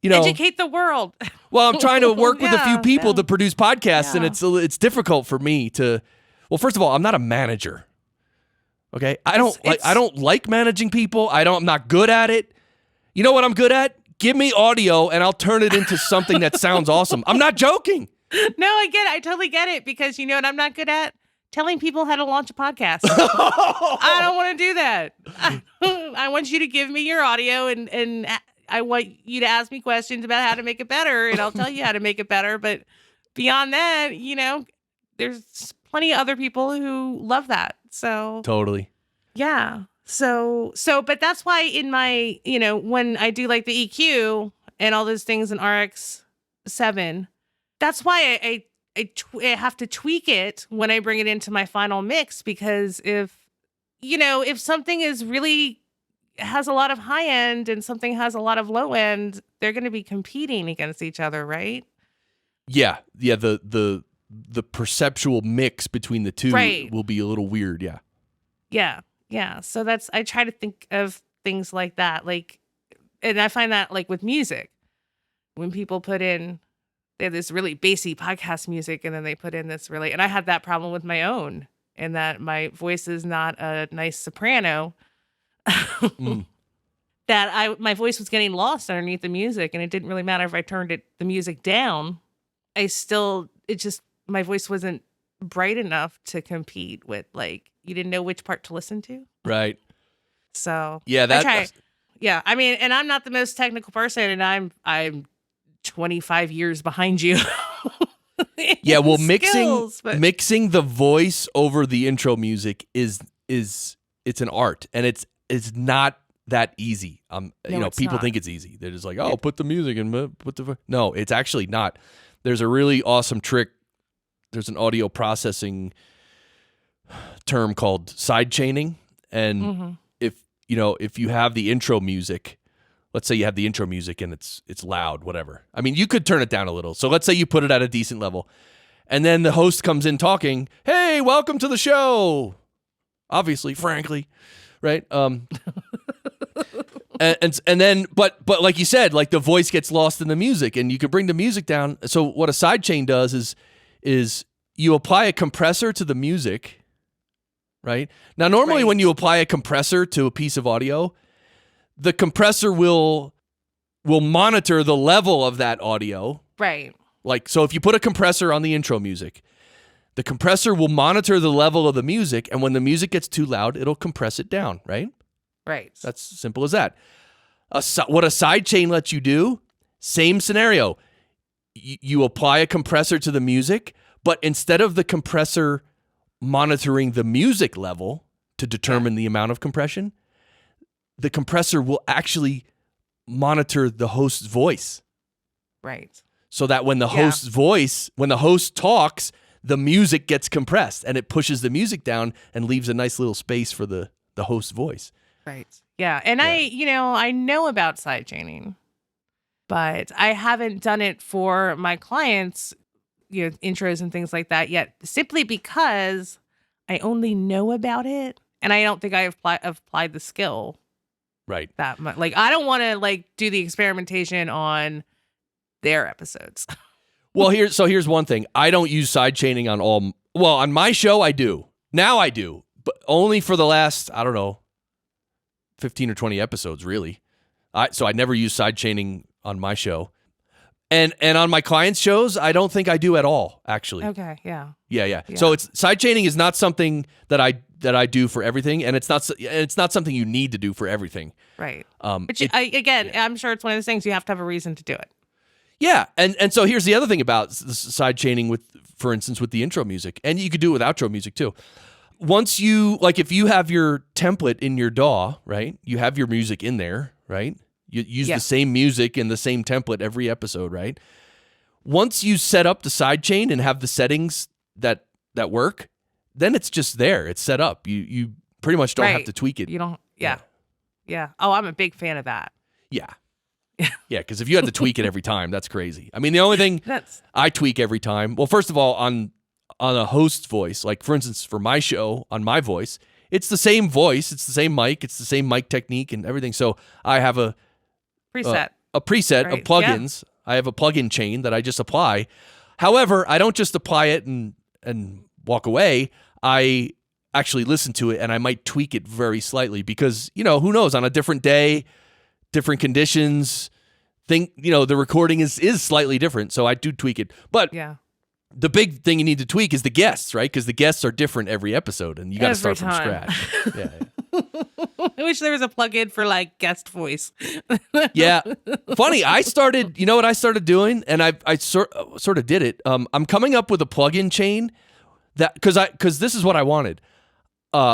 educate the world. Well, I'm trying to work with a few people to produce podcasts, and it's difficult for me to. Well, first of all, I'm not a manager. Okay, I don't like managing people. I'm not good at it. You know what I'm good at? Give me audio, and I'll turn it into something that sounds awesome. I'm not joking. No, I get it. I totally get it, because you know what I'm not good at? Telling people how to launch a podcast. I don't want to do that. I want you to give me your audio, and I want you to ask me questions about how to make it better, and I'll tell you how to make it better. But beyond that, there's plenty of other people who love that. So totally. Yeah. So, but that's why in my, when I do like the EQ and all those things in RX7, that's why I have to tweak it when I bring it into my final mix, because if something is really has a lot of high end and something has a lot of low end, they're going to be competing against each other, right? Yeah. The perceptual mix between the two will be a little weird. Yeah. So I try to think of things like that. Like, and I find that like with music, when people put in, they have this really bassy podcast music, and then they put in this really, and I had that problem with my own, in that my voice is not a nice soprano. That my voice was getting lost underneath the music, and it didn't really matter if I turned the music down. My voice wasn't bright enough to compete with, like, you didn't know which part to listen to. Right. So yeah, I try. Yeah, I mean, and I'm not the most technical person, and I'm 25 years behind you. Yeah, well, skills, mixing the voice over the intro music is it's an art, and it's not that easy. People think it's easy. They're just like, oh, put the music and put the. No, it's actually not. There's a really awesome trick. There's an audio processing term called side chaining, and if you have the intro music, let's say you have the intro music and it's loud, whatever. I mean, you could turn it down a little. So let's say you put it at a decent level, and then the host comes in talking, "Hey, welcome to the show." Obviously, frankly, right? And then, but like you said, like the voice gets lost in the music, and you can bring the music down. So what a side chain does is you apply a compressor to the music, right? Now, normally when you apply a compressor to a piece of audio, the compressor will monitor the level of that audio. Right. Like, so if you put a compressor on the intro music, the compressor will monitor the level of the music, and when the music gets too loud, it'll compress it down, right? Right. That's simple as that. What a side chain lets you do, same scenario. You apply a compressor to the music, but instead of the compressor monitoring the music level to determine the amount of compression, the compressor will actually monitor the host's voice. Right. So that when the host talks, the music gets compressed, and it pushes the music down and leaves a nice little space for the host's voice. Right. Yeah. And I know about side chaining, but I haven't done it for my clients, intros and things like that yet, simply because I only know about it, and I don't think I have applied the skill. Right. That much. Like, I don't want to do the experimentation on their episodes. Well, here's one thing. I don't use side chaining on all. Well, on my show, I do. Now I do, but only for the last, I don't know, 15 or 20 episodes, really. So I never use sidechaining on my show. And on my clients' shows, I don't think I do at all, actually. Okay, yeah. Yeah. So it's sidechaining is not something that I do for everything, and it's not something you need to do for everything. Right. I'm sure it's one of those things you have to have a reason to do it. Yeah, and so here's the other thing about sidechaining with, for instance, with the intro music, and you could do it with outro music too. Once you, like, if you have your template in your DAW, right? You have your music in there, right? You use the same music and the same template every episode, right? Once you set up the sidechain and have the settings that work, then it's just there. It's set up. You pretty much don't have to tweak it. You don't. Yeah. Oh, I'm a big fan of that. Yeah. Yeah, because if you had to tweak it every time, that's crazy. I mean, the only thing I tweak every time, well, first of all, on a host's voice, like for instance, for my show, on my voice, it's the same voice, it's the same mic, it's the same mic technique and everything. So I have a preset of plugins. Yeah. I have a plugin chain that I just apply. However, I don't just apply it and walk away. I actually listen to it and I might tweak it very slightly because, who knows, on a different day, different conditions, the recording is slightly different. So I do tweak it. But the big thing you need to tweak is the guests, right? Because the guests are different every episode and you got to start from scratch. Yeah. I wish there was a plugin for like guest voice. Yeah. Funny, I started, what I started doing, and I sort of did it. I'm coming up with a plugin chain that, because this is what I wanted.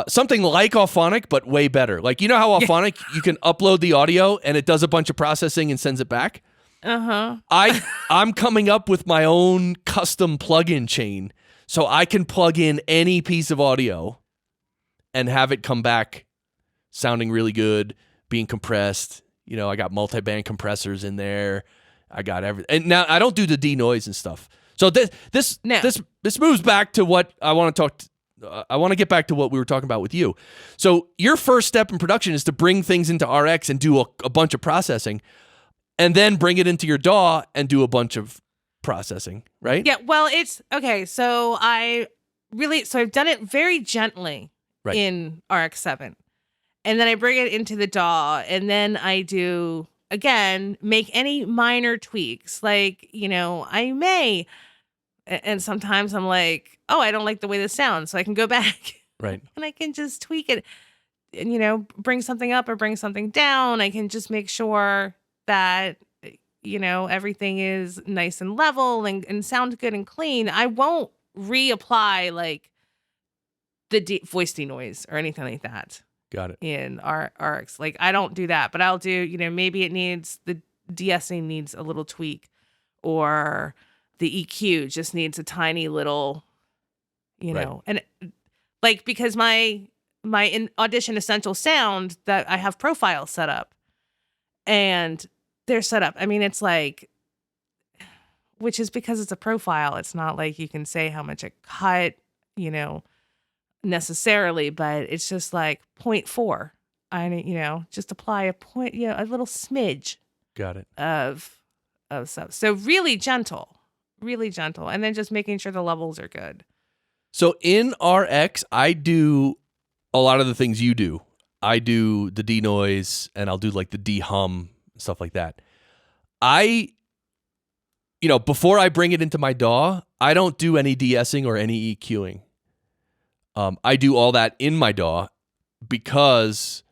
Something like Auphonic, but way better. Like, you know how Auphonic, you can upload the audio and it does a bunch of processing and sends it back? Uh-huh. I'm coming up with my own custom plugin chain so I can plug in any piece of audio and have it come back sounding really good, being compressed. I got multi-band compressors in there. I got everything. And now I don't do the denoise and stuff. So this moves back to what I want to talk I want to get back to what we were talking about with you. So your first step in production is to bring things into RX and do a bunch of processing, and then bring it into your DAW and do a bunch of processing, right? Yeah, well, it's, okay, so I've done it very gently in RX7. And then I bring it into the DAW, and then I do, again, make any minor tweaks. Like, I may... And sometimes I'm like, oh, I don't like the way this sounds. So I can go back. Right. And I can just tweak it and, bring something up or bring something down. I can just make sure that, everything is nice and level and sounds good and clean. I won't reapply like the voice denoise or anything like that. Got it. In RX. Like, I don't do that. But I'll do, maybe it needs, the de-essing needs a little tweak, or the EQ just needs a tiny little, and like, because my Audition Essential sound that I have profiles set up, and they're set up. I mean, it's like, which is because it's a profile. It's not like you can say how much it cut, necessarily, but it's just like 0.4. Just apply a little smidge. Got it. Of stuff. So really gentle. And then just making sure the levels are good. So in RX, I do a lot of the things you do. I do the denoise, and I'll do like the de-hum, stuff like that. Before I bring it into my DAW, I don't do any de-essing or any EQing. I do all that in my DAW because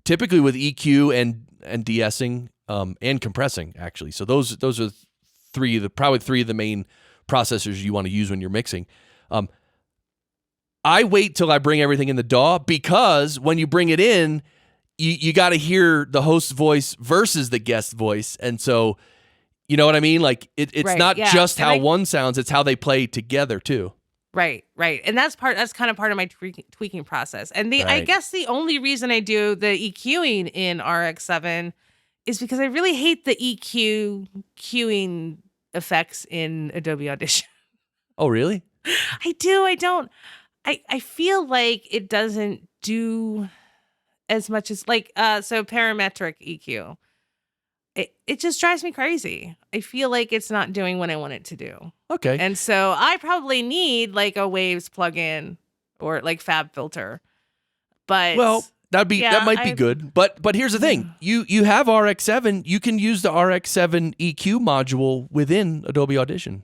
typically with EQ and de-essing and compressing, actually. So those are probably three of the main processors you want to use when you're mixing. I wait till I bring everything in the DAW because when you bring it in, you got to hear the host's voice versus the guest voice. And so, you know what I mean? Like it's not just how one sounds, it's how they play together too. Right. And that's kind of part of my tweaking process. And I guess the only reason I do the EQing in RX7 is because I really hate the EQing effects in Adobe Audition. Oh, really? I do. I don't. I feel like it doesn't do as much as so parametric EQ. It just drives me crazy. I feel like it's not doing what I want it to do. Okay. And so I probably need like a Waves plugin or like Fab Filter. But That might be good. But here's the thing. You have RX7, you can use the RX7 EQ module within Adobe Audition.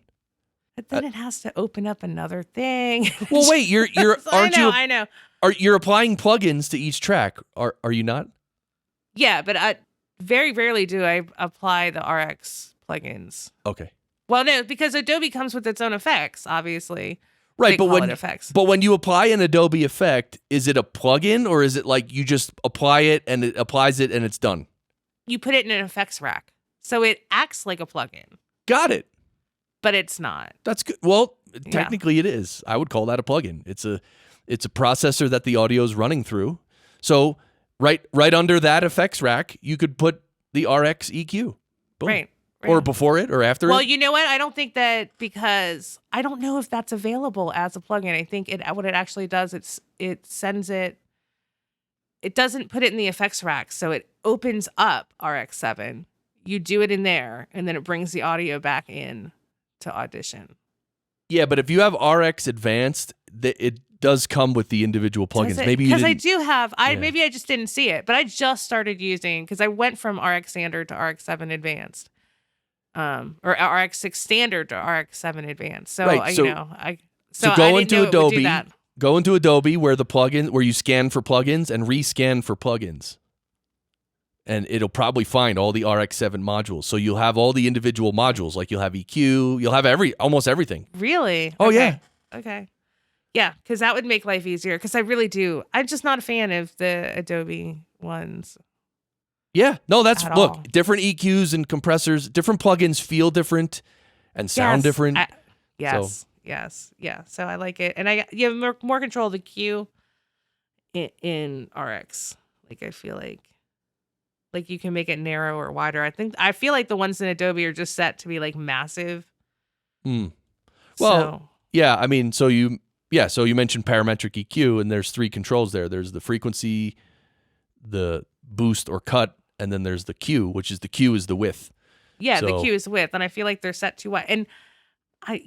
But then it has to open up another thing. Well, wait, you're I know. You're applying plugins to each track. Are you not? Yeah, but I very rarely do I apply the RX plugins. Okay. Well, no, because Adobe comes with its own effects, obviously. Right, but when you apply an Adobe effect, is it a plugin or is it like you just apply it and it applies it and it's done? You put it in an effects rack. So it acts like a plugin. Got it. But it's not. That's good. Well, technically it is. I would call that a plugin. It's a processor that the audio is running through. So right under that effects rack, you could put the RX EQ. Boom. Right. Or before it or after it? Well, you know what? I don't think that, because I don't know if that's available as a plugin. I think what it actually does, it sends it, it doesn't put it in the effects rack. So it opens up RX7. You do it in there, and then it brings the audio back in to Audition. Yeah, but if you have RX Advanced, it does come with the individual plugins. Maybe because I do have, maybe I just didn't see it, but I just started using, because I went from RX Standard to RX7 Advanced. Or RX6 Standard to RX7 Advanced. So, right, so go I into didn't know it would do Adobe. that. Go into Adobe where you scan for plugins and rescan for plugins. And it'll probably find all the RX7 modules. So you'll have all the individual modules, like you'll have EQ, you'll have almost everything. Really? Oh, okay. yeah. Okay. Yeah, because that would make life easier, because I really do. I'm just not a fan of the Adobe ones. Yeah, no, all. Different EQs and compressors, different plugins feel different and sound different. Yes. Yeah. So I like it. And you have more control of the Q in RX. Like, I feel like you can make it narrow or wider. I feel like the ones in Adobe are just set to be like massive. Well, yeah, I mean, so you mentioned parametric EQ, and there's three controls there. There's the frequency, the boost or cut, and then there's the Q, which is the width. Yeah, the Q is width, and I feel like they're set too wide. And I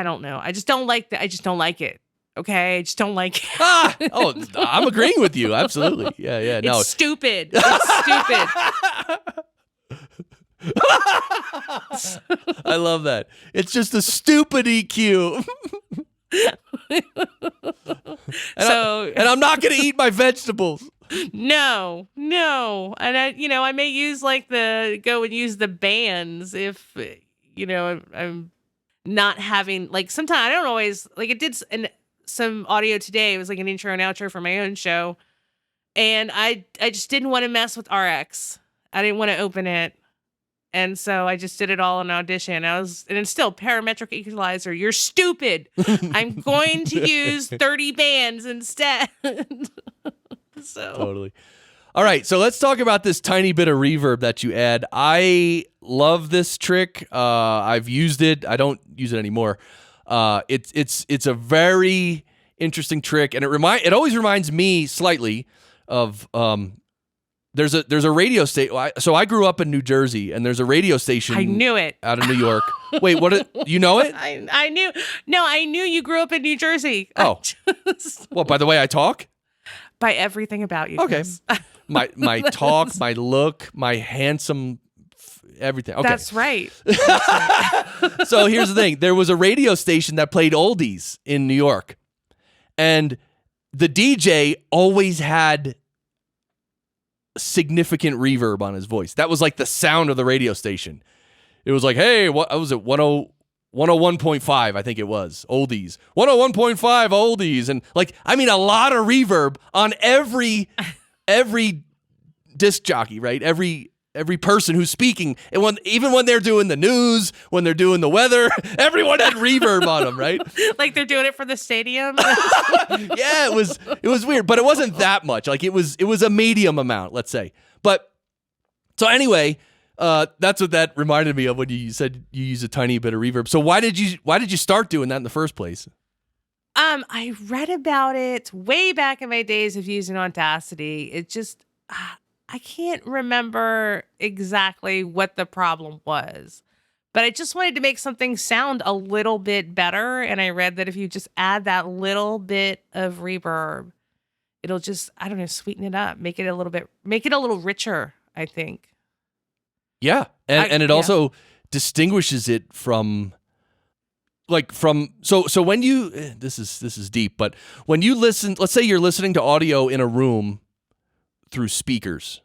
don't know. I just don't like that. I just don't like it. Okay, I just don't like it. I'm agreeing with you. Absolutely. Yeah. No, it's stupid. It's stupid. I love that. It's just a stupid EQ. And I'm not going to eat my vegetables. No. And I may use go and use the bands if, I'm not having, like, sometimes I don't always, like, it did some audio today. It was like an intro and outro for my own show. And I just didn't want to mess with RX. I didn't want to open it. And so I just did it all in Audition. And it's still parametric equalizer. You're stupid. I'm going to use 30 bands instead. So totally. All right, so let's talk about this tiny bit of reverb that you add. I love this trick. I've used it. I don't use it anymore. It's a very interesting trick, and it always reminds me slightly of there's a radio station. So I grew up in New Jersey, and there's a radio station. I knew it. Out of New York. Wait, you know it? I knew. No, I knew you grew up in New Jersey. Oh, well, by the way I talk. By everything about you. Okay. My talk, my look, my handsome, everything. Okay. That's right. So here's the thing. There was a radio station that played oldies in New York. And the DJ always had significant reverb on his voice. That was like the sound of the radio station. It was like, hey, what was it? 101.5, I think it was. Oldies. 101.5 oldies. And a lot of reverb on every disc jockey, right? Every person who's speaking. And even when they're doing the news, when they're doing the weather, everyone had reverb on them, right? Like they're doing it for the stadium. Yeah, it was weird, but it wasn't that much. Like it was a medium amount, let's say. But so anyway, that's what that reminded me of when you said you use a tiny bit of reverb. So why did you start doing that in the first place? I read about it way back in my days of using Audacity. It just, I can't remember exactly what the problem was, but I just wanted to make something sound a little bit better. And I read that if you just add that little bit of reverb, it'll just, I don't know, sweeten it up, make it a little richer, I think. Yeah. And it also distinguishes it from so when you, this is deep, but when you listen, let's say you're listening to audio in a room through speakers,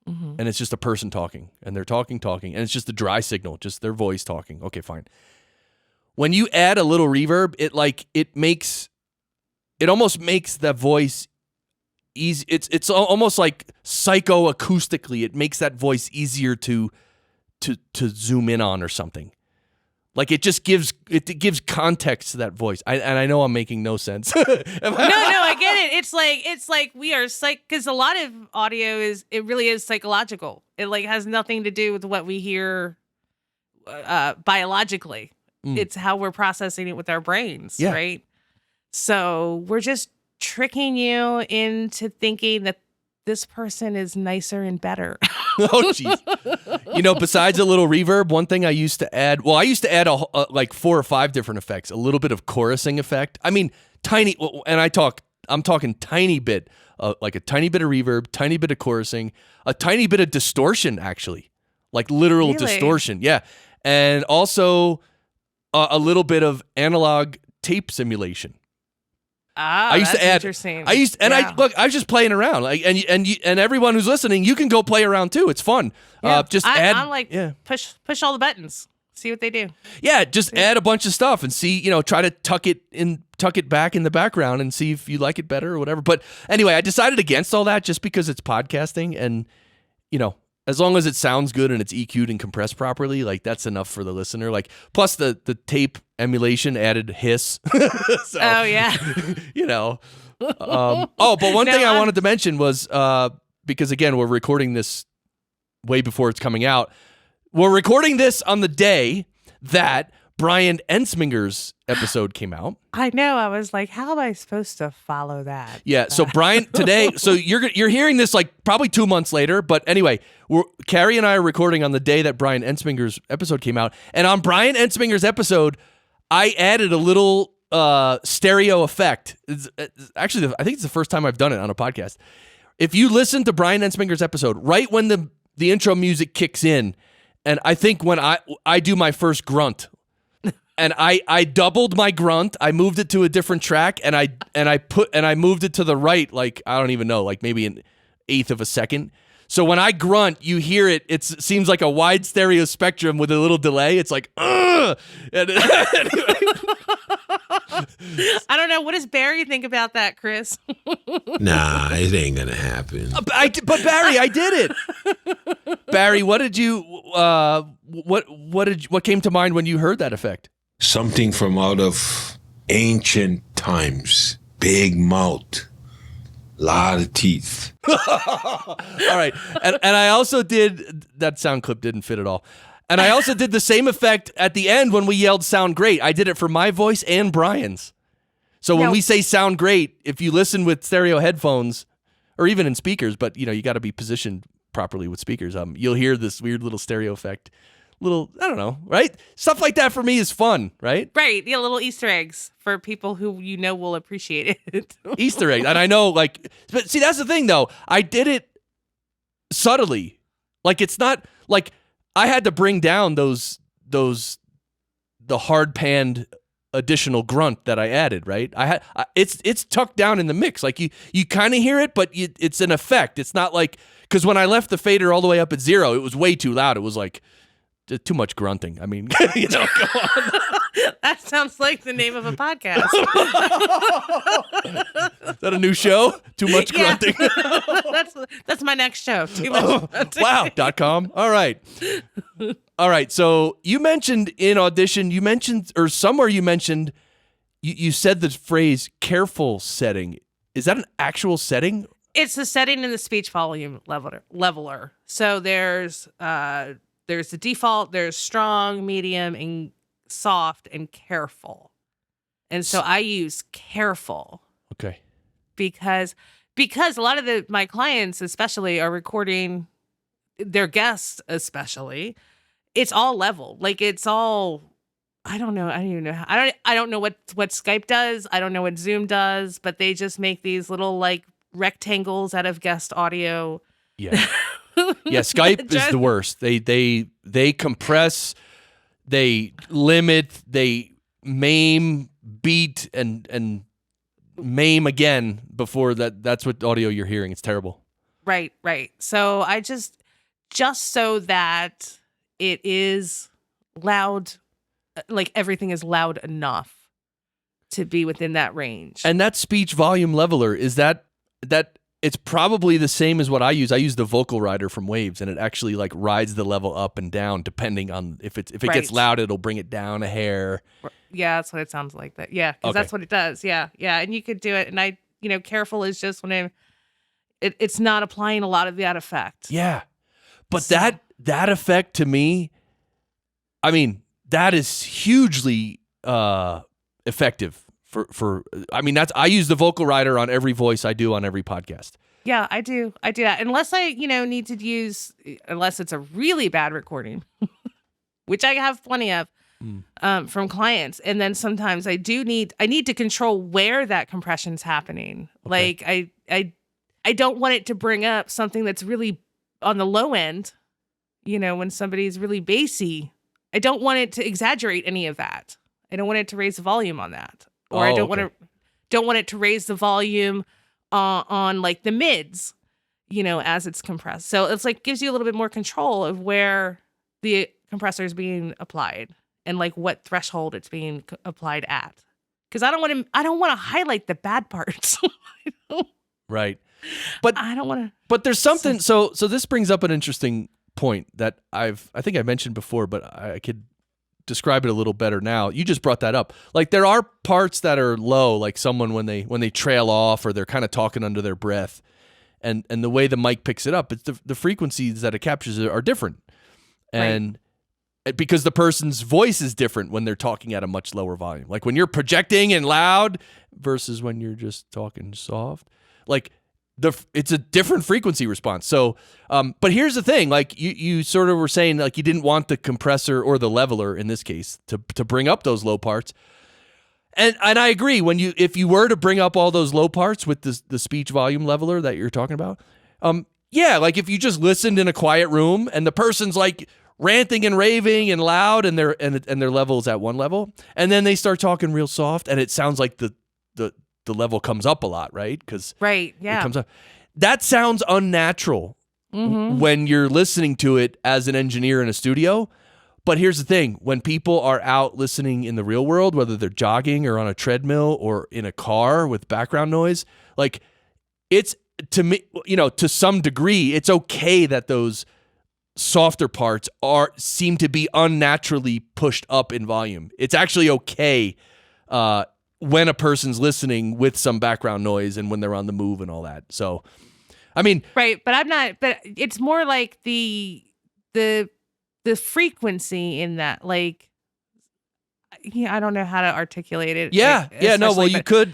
and it's just a person talking, and they're talking, and it's just a dry signal, just their voice talking. Okay, fine. When you add a little reverb, it almost makes that voice easy. It's almost like psychoacoustically, it makes that voice easier to zoom in on or something. Like it gives context to that voice. I know I'm making no sense. No, I get it. It's like we are because a lot of audio really is psychological. It like has nothing to do with what we hear biologically. It's how we're processing it with our brains, right? So we're just tricking you into thinking that this person is nicer and better. Oh, jeez. Besides a little reverb, one thing I used to add like 4 or 5 different effects. A little bit of chorusing effect. I mean, tiny, and I'm talking tiny bit, like a tiny bit of reverb, tiny bit of chorusing, a tiny bit of distortion, actually. Like literal distortion. Yeah. And also a little bit of analog tape simulation. I used to add. Interesting. I was just playing around, like, and everyone who's listening, you can go play around too. It's fun. Yeah. I'm like, push all the buttons, see what they do. Yeah, just add a bunch of stuff and see, try to tuck it back in the background and see if you like it better or whatever. But anyway, I decided against all that just because it's podcasting, and as long as it sounds good and it's EQ'd and compressed properly, like that's enough for the listener. Like plus the tape emulation added hiss. So, oh yeah. But one thing I wanted to mention was because again, we're recording this way before it's coming out. We're recording this on the day that Brian Ensminger's episode came out. I know. I was like, how am I supposed to follow that? Yeah. So Brian today, so you're hearing this like probably 2 months later, but anyway, Carrie and I are recording on the day that Brian Ensminger's episode came out, and on Brian Ensminger's episode, I added a little stereo effect. Actually, I think it's the first time I've done it on a podcast. If you listen to Brian Ensminger's episode, right when the intro music kicks in, and I think when I do my first grunt. And I doubled my grunt. I moved it to a different track, and I moved it to the right, like I don't even know, like maybe an 1/8 of a second. So when I grunt, you hear it. It seems like a wide stereo spectrum with a little delay. It's like, ugh. I don't know. What does Barry think about that, Chris? Nah, it ain't gonna happen. But Barry, I did it. Barry, what did you? What came to mind when you heard that effect? Something from out of ancient times. Big mouth. Lot of teeth. All right. And I also did, that sound clip didn't fit at all. And I also did the same effect at the end when we yelled sound great. I did it for my voice and Brian's. So when we say sound great, if you listen with stereo headphones or even in speakers, but you got to be positioned properly with speakers, you'll hear this weird little stereo effect. Little, I don't know, right? Stuff like that for me is fun, right? Right. Yeah, little Easter eggs for people who will appreciate it. Easter eggs. And I know, like, but see, that's the thing, though. I did it subtly. Like, it's not, like, I had to bring down the hard panned additional grunt that I added, right? It's tucked down in the mix. Like, you kind of hear it, but it's an effect. It's not like, because when I left the fader all the way up at 0, it was way too loud. It was like, too much grunting. I mean, go on. That sounds like the name of a podcast. Is that a new show? Too much grunting. That's my next show. Too much grunting. Wow.com. All right. So you mentioned in Audition, or somewhere you mentioned, you said the phrase "careful setting." Is that an actual setting? It's the setting in the speech volume leveler. So there's the default, there's strong, medium, and soft, and careful. And so I use careful. Okay. Because a lot of my clients especially are recording their guests especially. It's all level. Like it's all, I don't know. I don't even know. I don't know what Skype does. I don't know what Zoom does, but they just make these little like rectangles out of guest audio. Yeah. Yeah, Skype is the worst. They compress, they limit, they maim, beat, and maim again before that's what audio you're hearing. It's terrible. Right. So I just so that it is loud, like everything is loud enough to be within that range. And that speech volume leveler, is that it's probably the same as what I use. I use the vocal rider from Waves, and it actually like rides the level up and down depending on if it gets loud, it'll bring it down a hair. Yeah, that's what it sounds like. That. Yeah, because Okay. that's what it does. Yeah, and you could do it. And I, careful is just when it's not applying a lot of that effect. Yeah, but that effect to me, I mean, that is hugely effective. For I mean, I use the vocal rider on every voice I do on every podcast. Yeah, I do that unless I need to use, unless it's a really bad recording, which I have plenty of from clients, and then sometimes I need to control where that compression's happening. Okay. Like I don't want it to bring up something that's really on the low end. When somebody's really bassy, I don't want it to exaggerate any of that. I don't want it to raise the volume on that. Or I don't want it to raise the volume on like the mids, as it's compressed. So it's like gives you a little bit more control of where the compressor is being applied and like what threshold it's being applied at. Because I don't want to highlight the bad parts. Right, but I don't want to. But there's something. So this brings up an interesting point that I think I mentioned before, but I could describe it a little better now. You just brought that up. Like there are parts that are low, like someone when they trail off or they're kind of talking under their breath, and the way the mic picks it up, it's the frequencies that it captures are different, and because the person's voice is different when they're talking at a much lower volume. Like when you're projecting and loud versus when you're just talking soft, like it's a different frequency response. So, but here's the thing, like you sort of were saying, like you didn't want the compressor or the leveler in this case to bring up those low parts. And I agree, if you were to bring up all those low parts with the speech volume leveler that you're talking about, yeah, like if you just listened in a quiet room and the person's like ranting and raving and loud and their level's at one level, and then they start talking real soft and it sounds like the level comes up a lot, right? Because it comes up. That sounds unnatural when you're listening to it as an engineer in a studio. But here's the thing: when people are out listening in the real world, whether they're jogging or on a treadmill or in a car with background noise, like it's, to me, to some degree, it's okay that those softer parts seem to be unnaturally pushed up in volume. It's actually okay when a person's listening with some background noise and when they're on the move and all that. So, I mean, right, but it's more like the frequency in that, like, I don't know how to articulate it. Yeah. No, well, you could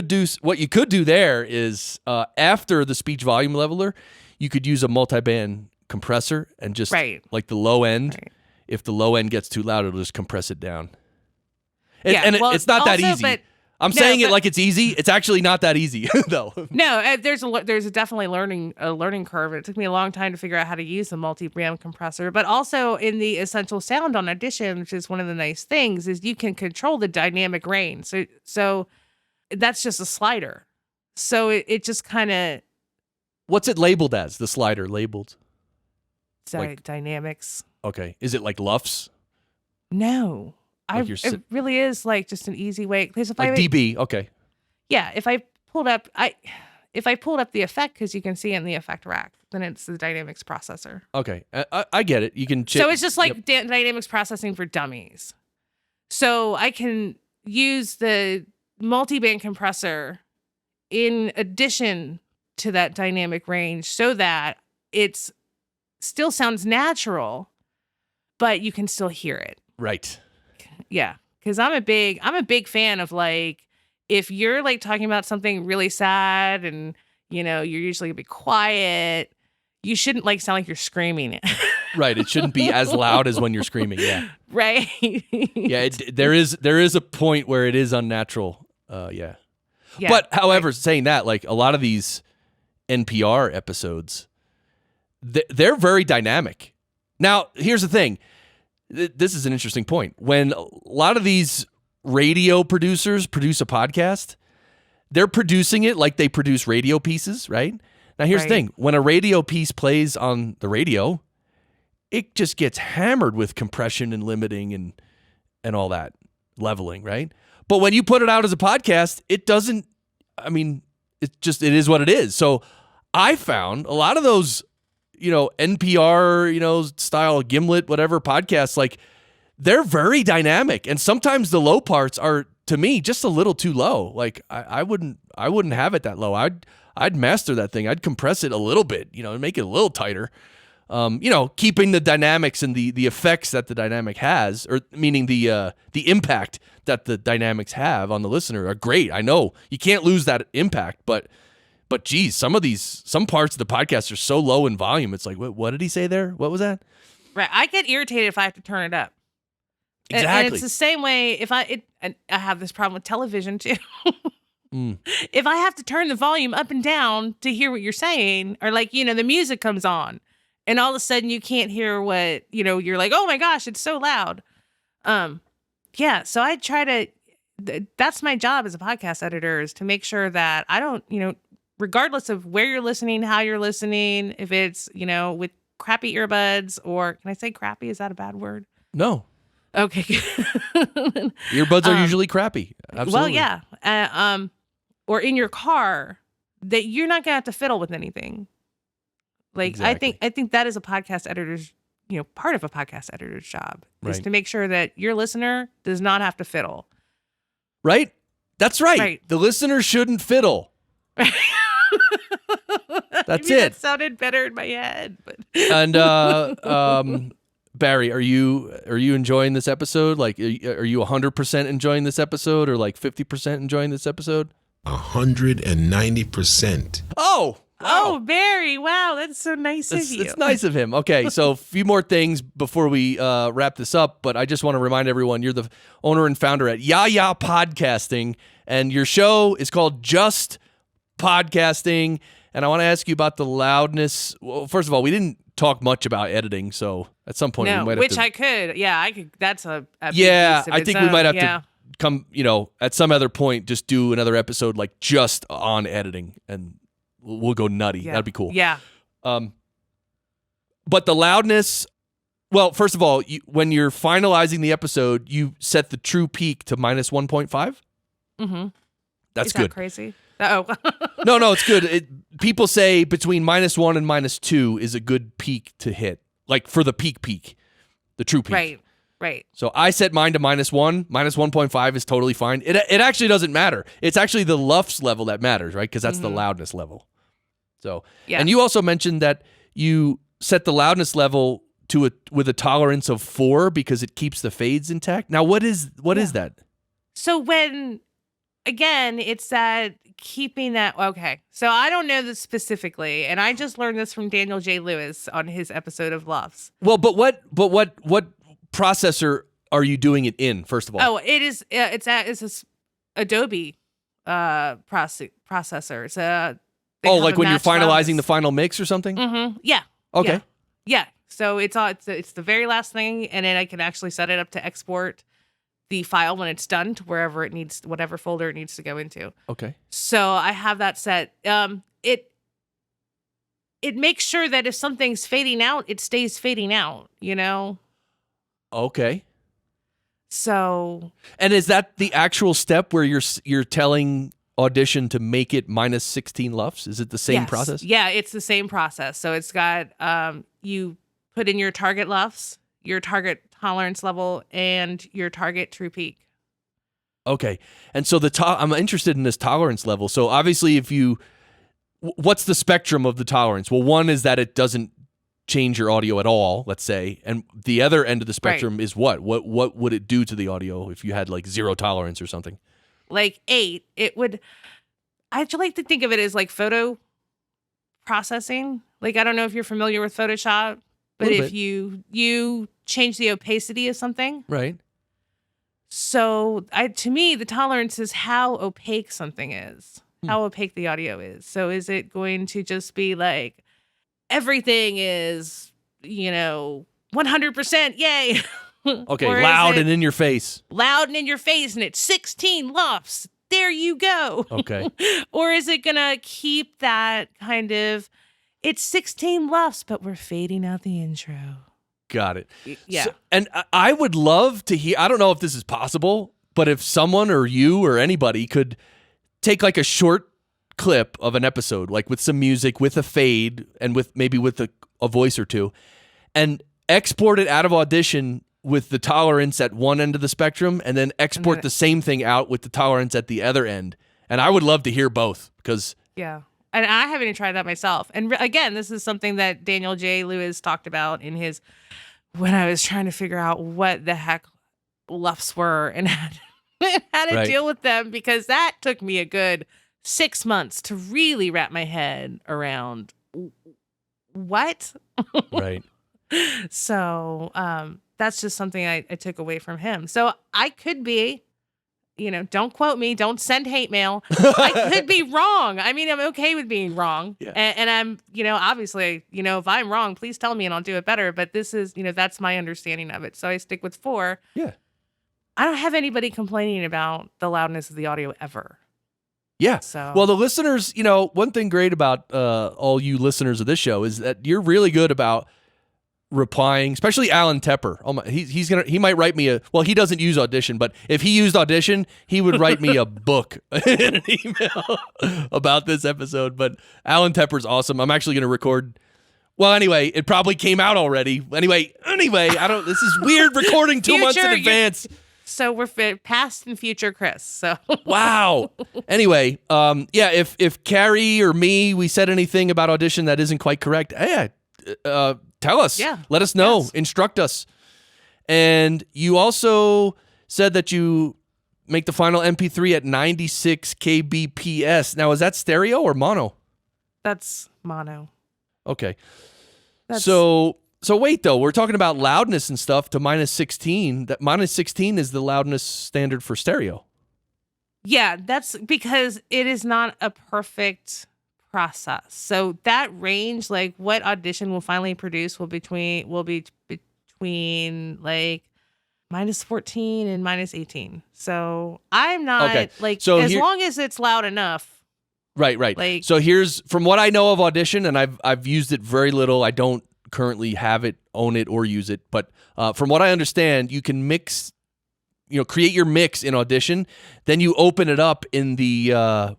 do what you could do there is after the speech volume leveler, you could use a multi-band compressor and just like the low end. Right. If the low end gets too loud, it'll just compress it down. It's not that easy. I'm saying it like it's easy. It's actually not that easy, though. No, there's definitely a learning curve. It took me a long time to figure out how to use the multi-band compressor. But also in the Essential Sound on Audition, which is one of the nice things, is you can control the dynamic range. So that's just a slider. So it just kind of. What's it labeled as? The slider labeled? Dynamics. Okay. Is it like LUFS? No. It really is like just an easy way. Like dB, okay. Yeah, if I pulled up the effect, because you can see it in the effect rack, then it's the dynamics processor. Okay, I get it. You can. So it's just like dynamics processing for dummies. So I can use the multi-band compressor in addition to that dynamic range, so that it's still sounds natural, but you can still hear it. Right. Yeah, because I'm a big fan of, like, if you're like talking about something really sad and you're usually gonna be quiet, you shouldn't like sound like you're screaming it. Right. It shouldn't be as loud as when you're screaming. Yeah. Right. Yeah. There is a point where it is unnatural. Yeah. But however, saying that, like a lot of these NPR episodes, they're very dynamic. Now, here's the thing. This is an interesting point. When a lot of these radio producers produce a podcast, they're producing it like they produce radio pieces, right? Now, here's the thing. When a radio piece plays on the radio, it just gets hammered with compression and limiting and all that, leveling, right? But when you put it out as a podcast, it doesn't, I mean, it is what it is. So I found a lot of those, NPR, style Gimlet, whatever podcasts, like they're very dynamic. And sometimes the low parts are, to me, just a little too low. Like I wouldn't have it that low. I'd master that thing. I'd compress it a little bit, and make it a little tighter. Keeping the dynamics and the effects that the dynamic has, or meaning the impact that the dynamics have on the listener are great. I know you can't lose that impact, but geez, some parts of the podcast are so low in volume. It's like, what did he say there? What was that? Right. I get irritated if I have to turn it up. Exactly. And it's the same way and I have this problem with television too. If I have to turn the volume up and down to hear what you're saying, or like, the music comes on and all of a sudden you can't hear what, you're like, oh my gosh, it's so loud. Yeah. So I try to, that's my job as a podcast editor, is to make sure that I don't, regardless of where you're listening, how you're listening, if it's, with crappy earbuds, or can I say crappy? Is that a bad word? No. Okay. Earbuds are usually crappy. Absolutely. Well, yeah. Or in your car, that you're not gonna have to fiddle with anything. Like, Exactly. I think that is a podcast editor's, part of a podcast editor's job, is Right. to make sure that your listener does not have to fiddle. Right? That's right. Right. The listener shouldn't fiddle. That's Maybe it. That sounded better in my head, but And Barry, are you enjoying this episode? Like, are you 100% enjoying this episode, or like 50% enjoying this episode? 190%. Oh, oh, Barry, wow, that's so nice of you. It's nice of him. Okay, so a few more things before we wrap this up, but I just want to remind everyone, you're the owner and founder at Ya Podcasting, and your show is called Just Podcasting, and I want to ask you about the loudness. Well, first of all, we didn't talk much about editing, so at some point we might have to... I could. Yeah, I could. That's a big Yeah, piece of I its think we own, might have yeah. to come, at some other point, just do another episode like just on editing, and we'll go nutty. Yeah. That'd be cool. Yeah. But the loudness, well, first of all, when you're finalizing the episode, you set the true peak to minus 1.5. Mm-hmm. That's Is good. that crazy? Oh. No, it's good. People say between -1 and -2 is a good peak to hit, like for the peak, the true peak. Right. So I set mine to -1. -1.5 is totally fine. It actually doesn't matter. It's actually the LUFS level that matters, right? Because that's the loudness level. So, Yeah. And you also mentioned that you set the loudness level to with a tolerance of 4 because it keeps the fades intact. Now, what is that? So again, it's that keeping that. Okay. So I don't know this specifically, and I just learned this from Daniel J. Lewis on his episode of LUFS. Well, but what processor are you doing it in? First of all, Oh, it is. It's a Adobe processor. It's like when you're finalizing the final mix or something. Mm-hmm. Yeah. Okay. Yeah. So it's the very last thing, and then I can actually set it up to export the file when it's done to wherever it needs, whatever folder it needs to go into. Okay. So I have that set. It makes sure that if something's fading out, it stays fading out. Okay. So. And is that the actual step where you're telling Audition to make it -16 LUFS? Is it the same Yes. process? Yeah, it's the same process. So it's got you put in your target LUFS, your target tolerance level, and your target true peak. Okay. And so I'm interested in this tolerance level. So obviously what's the spectrum of the tolerance? Well, one is that it doesn't change your audio at all, let's say. And the other end of the spectrum is what? What would it do to the audio if you had like 0 tolerance or something? Like 8, it would. I like to think of it as like photo processing. Like, I don't know if you're familiar with Photoshop, but Little if bit. you change the opacity of something. Right. So to me, the tolerance is how opaque something is. how opaque the audio is. So is it going to just be like everything is, 100% yay? Okay, Or is loud it and in your face. loud and in your face and it's 16 lufs. There you go. Okay. Or is it going to keep that kind of, it's 16 lufs, but we're fading out the intro. Got it. Yeah. And I would love to hear, I don't know if this is possible, but if someone or you or anybody could take like a short clip of an episode, like with some music, with a fade, and with maybe with a voice or two, and export it out of Audition with the tolerance at one end of the spectrum, and then export the same thing out with the tolerance at the other end. And I would love to hear both because... Yeah. And I haven't even tried that myself. And again, this is something that Daniel J. Lewis talked about in his, when I was trying to figure out what the heck lufs were and how to deal with them, because that took me a good 6 months to really wrap my head around what? Right. So that's just something I took away from him. So I could be, don't quote me, don't send hate mail. I could be wrong. I mean, I'm okay with being wrong. Yeah. And I'm, obviously, if I'm wrong, please tell me and I'll do it better. But this is, that's my understanding of it. So I stick with 4. Yeah. I don't have anybody complaining about the loudness of the audio ever. Yeah. So Well, the listeners, one thing great about all you listeners of this show is that you're really good about replying, especially Alan Tepper. Oh my, he might write me he doesn't use Audition, but if he used Audition, he would write me a book in an email about this episode. But Alan Tepper's awesome. I'm actually going to record. Well, anyway, it probably came out already. Anyway, this is weird recording 2 months in advance. So we're past and future Chris. So wow. Anyway, if Carrie or me, we said anything about Audition that isn't quite correct, tell us. Yeah. Let us know. Yes. Instruct us. And you also said that you make the final MP3 at 96 kbps. Now, is that stereo or mono? That's mono. Okay. So wait, though. We're talking about loudness and stuff to -16. That -16 is the loudness standard for stereo. Yeah, that's because it is not a perfect process. So that range, like what Audition will finally produce, will be between like -14 and -18. So I'm not as long as it's loud enough. Right. Like, so here's from what I know of Audition, and I've used it very little. I don't currently have it, own it, or use it, but from what I understand, you can mix, create your mix in Audition, then you open it up in the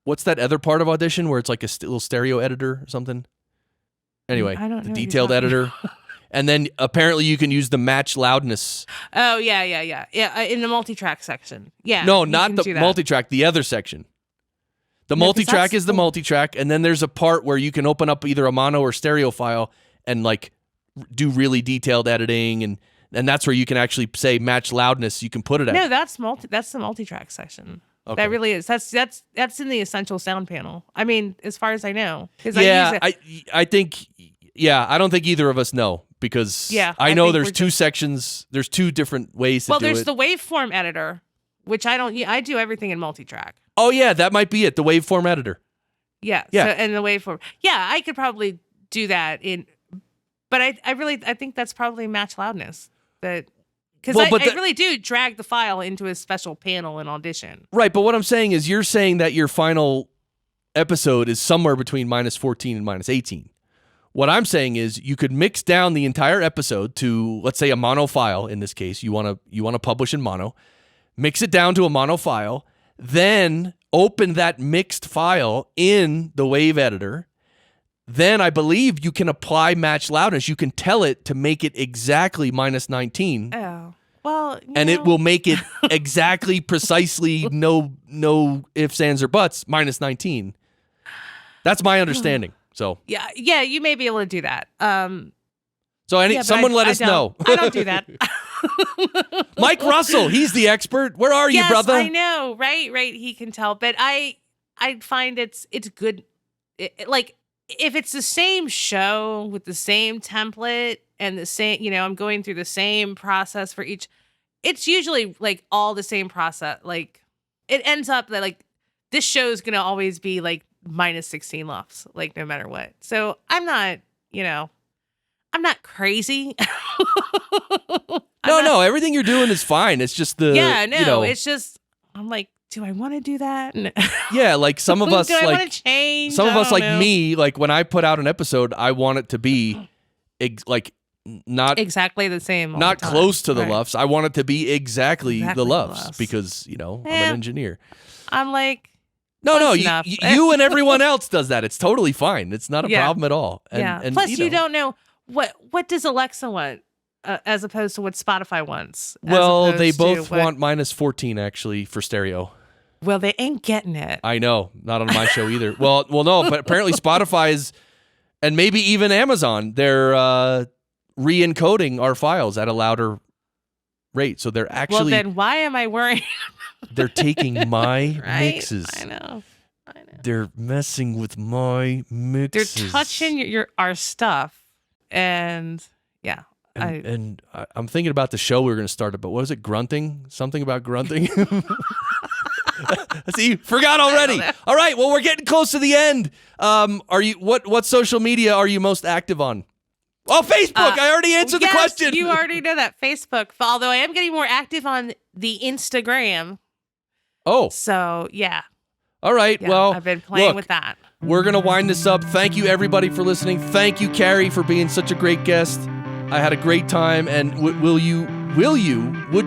what's that other part of Audition where it's like a little stereo editor or something? Anyway, I don't know the detailed editor. And then apparently you can use the match loudness. Oh, yeah. In the multi-track section. Yeah. No, not the multi-track, the other section. The multi-track is the multi-track, and then there's a part where you can open up either a mono or stereo file and like do really detailed editing, and that's where you can actually say match loudness. You can put it at. No, that's the multi-track section. Okay. That really is. That's in the essential sound panel. I mean, as far as I know, I think I don't think either of us know because I know there's two sections. There's two different ways to do it. Well, there's the waveform editor, which I don't. I do everything in multi-track. Oh yeah, that might be it. The waveform editor. Yeah. So, and the waveform. Yeah, I could probably do that but I think that's probably match loudness. Because I really do drag the file into a special panel in Audition. Right, but what I'm saying is you're saying that your final episode is somewhere between -14 and -18. What I'm saying is you could mix down the entire episode to, let's say, a mono file. In this case, you want to publish in mono. Mix it down to a mono file. Then open that mixed file in the wave editor. Then I believe you can apply match loudness. You can tell it to make it exactly -19. Oh, well, it will make it exactly, precisely, no ifs, ands, or buts, -19. That's my understanding. So yeah, you may be able to do that. Someone let us know. I don't do that. Mike Russell, he's the expert. Where are you, brother? I know, right. He can tell, but I find it's good. Like if it's the same show with the same template and the same, I'm going through the same process for each. It's usually like all the same process. Like it ends up that like this show is going to always be like minus 16 lofts, like no matter what. So I'm not, I'm not crazy. No, everything you're doing is fine. It's just it's just, I'm like, do I want to do that? Yeah, like some of us, do I want to change? Some of us, like know. me, like when I put out an episode, I want it to be not exactly the same, not the time. close to the Right. lufts. I want it to be exactly the lufts lufts. because I'm an engineer. I'm like, No, enough. you and everyone else does that. It's totally fine. It's not a problem at all. And Plus, you don't know what does Alexa want as opposed to what Spotify wants. Well, they both want minus 14 actually for stereo. Well, they ain't getting it. I know, not on my show either. Well, no, but apparently Spotify is, and maybe even Amazon, they're re-encoding our files at a louder rate. So they're actually. Well, then why am I worrying? They're taking my right? mixes. I know. They're messing with my mixes. They're touching our stuff, and yeah. And I'm thinking about the show we were going to start, but what was it? Grunting? Something about grunting? See, forgot already. All right, well, we're getting close to the end. Are you what social media are you most active on? Oh, Facebook. I already answered the question. You already know that, Facebook. Although I am getting more active on the Instagram. Oh. So, yeah. All right, Yeah, well, I've been playing with that. We're going to wind this up. Thank you, everybody, for listening. Thank you, Carrie, for being such a great guest. I had a great time, and would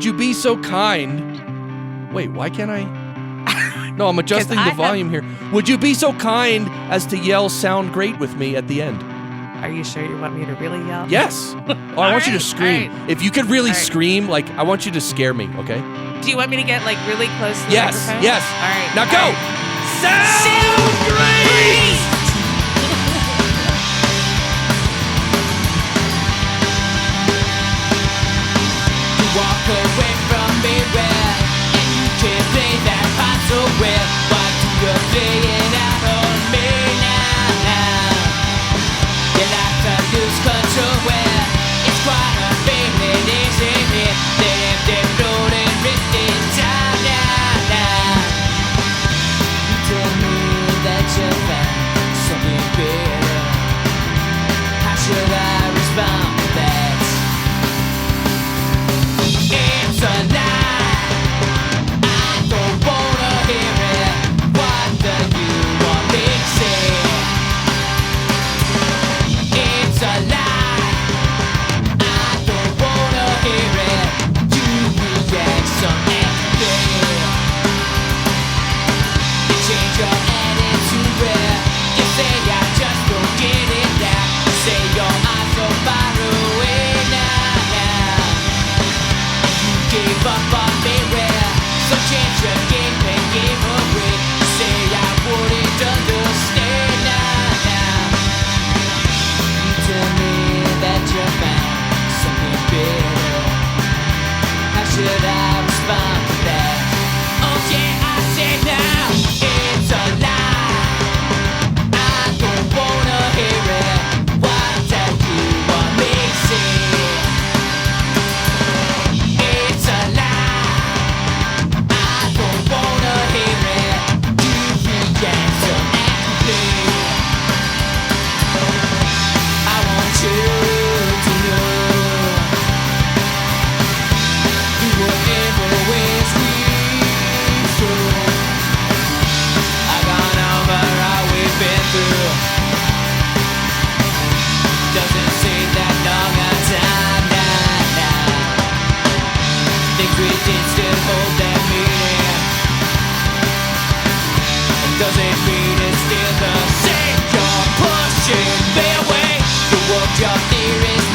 you be so kind? Wait, why can't I? No, I'm adjusting the volume here. Would you be so kind as to yell "sound great" with me at the end? Are you sure you want me to really yell? Yes. Oh, I want you to scream. Right. If you could really scream, like, I want you to scare me, okay? Do you want me to get like really close to the microphone? Yes. All right. Now go. Sound great! Walk away from me where and you can't play that part so well. Why do you play it out on me now? You like to lose control where it's quite a feeling isn't it? Let them float and rip it down now. You tell me that you found something better. How should I respond to that? It's a lie. I don't wanna hear it. What do you want me to say? It's a lie. I don't wanna hear it. You react some empathy. You change your attitude where you say I just don't get it now. You say your eyes so far away now. Gave up on me where some chance you gave me gave away. You say I wouldn't understand now. You tell me that you found something better. How should I respond to that? Oh yeah, I say now it's a lie. I don't wanna hear it. What do you want me to say? It's a lie. I don't wanna hear it. You react so angry. I want you to know you were always true. I've gone over all we've been through. Doesn't seem that long a time now. Things we did still hold that meaning. And does it mean it's still the same? You're pushing me away. The world your theories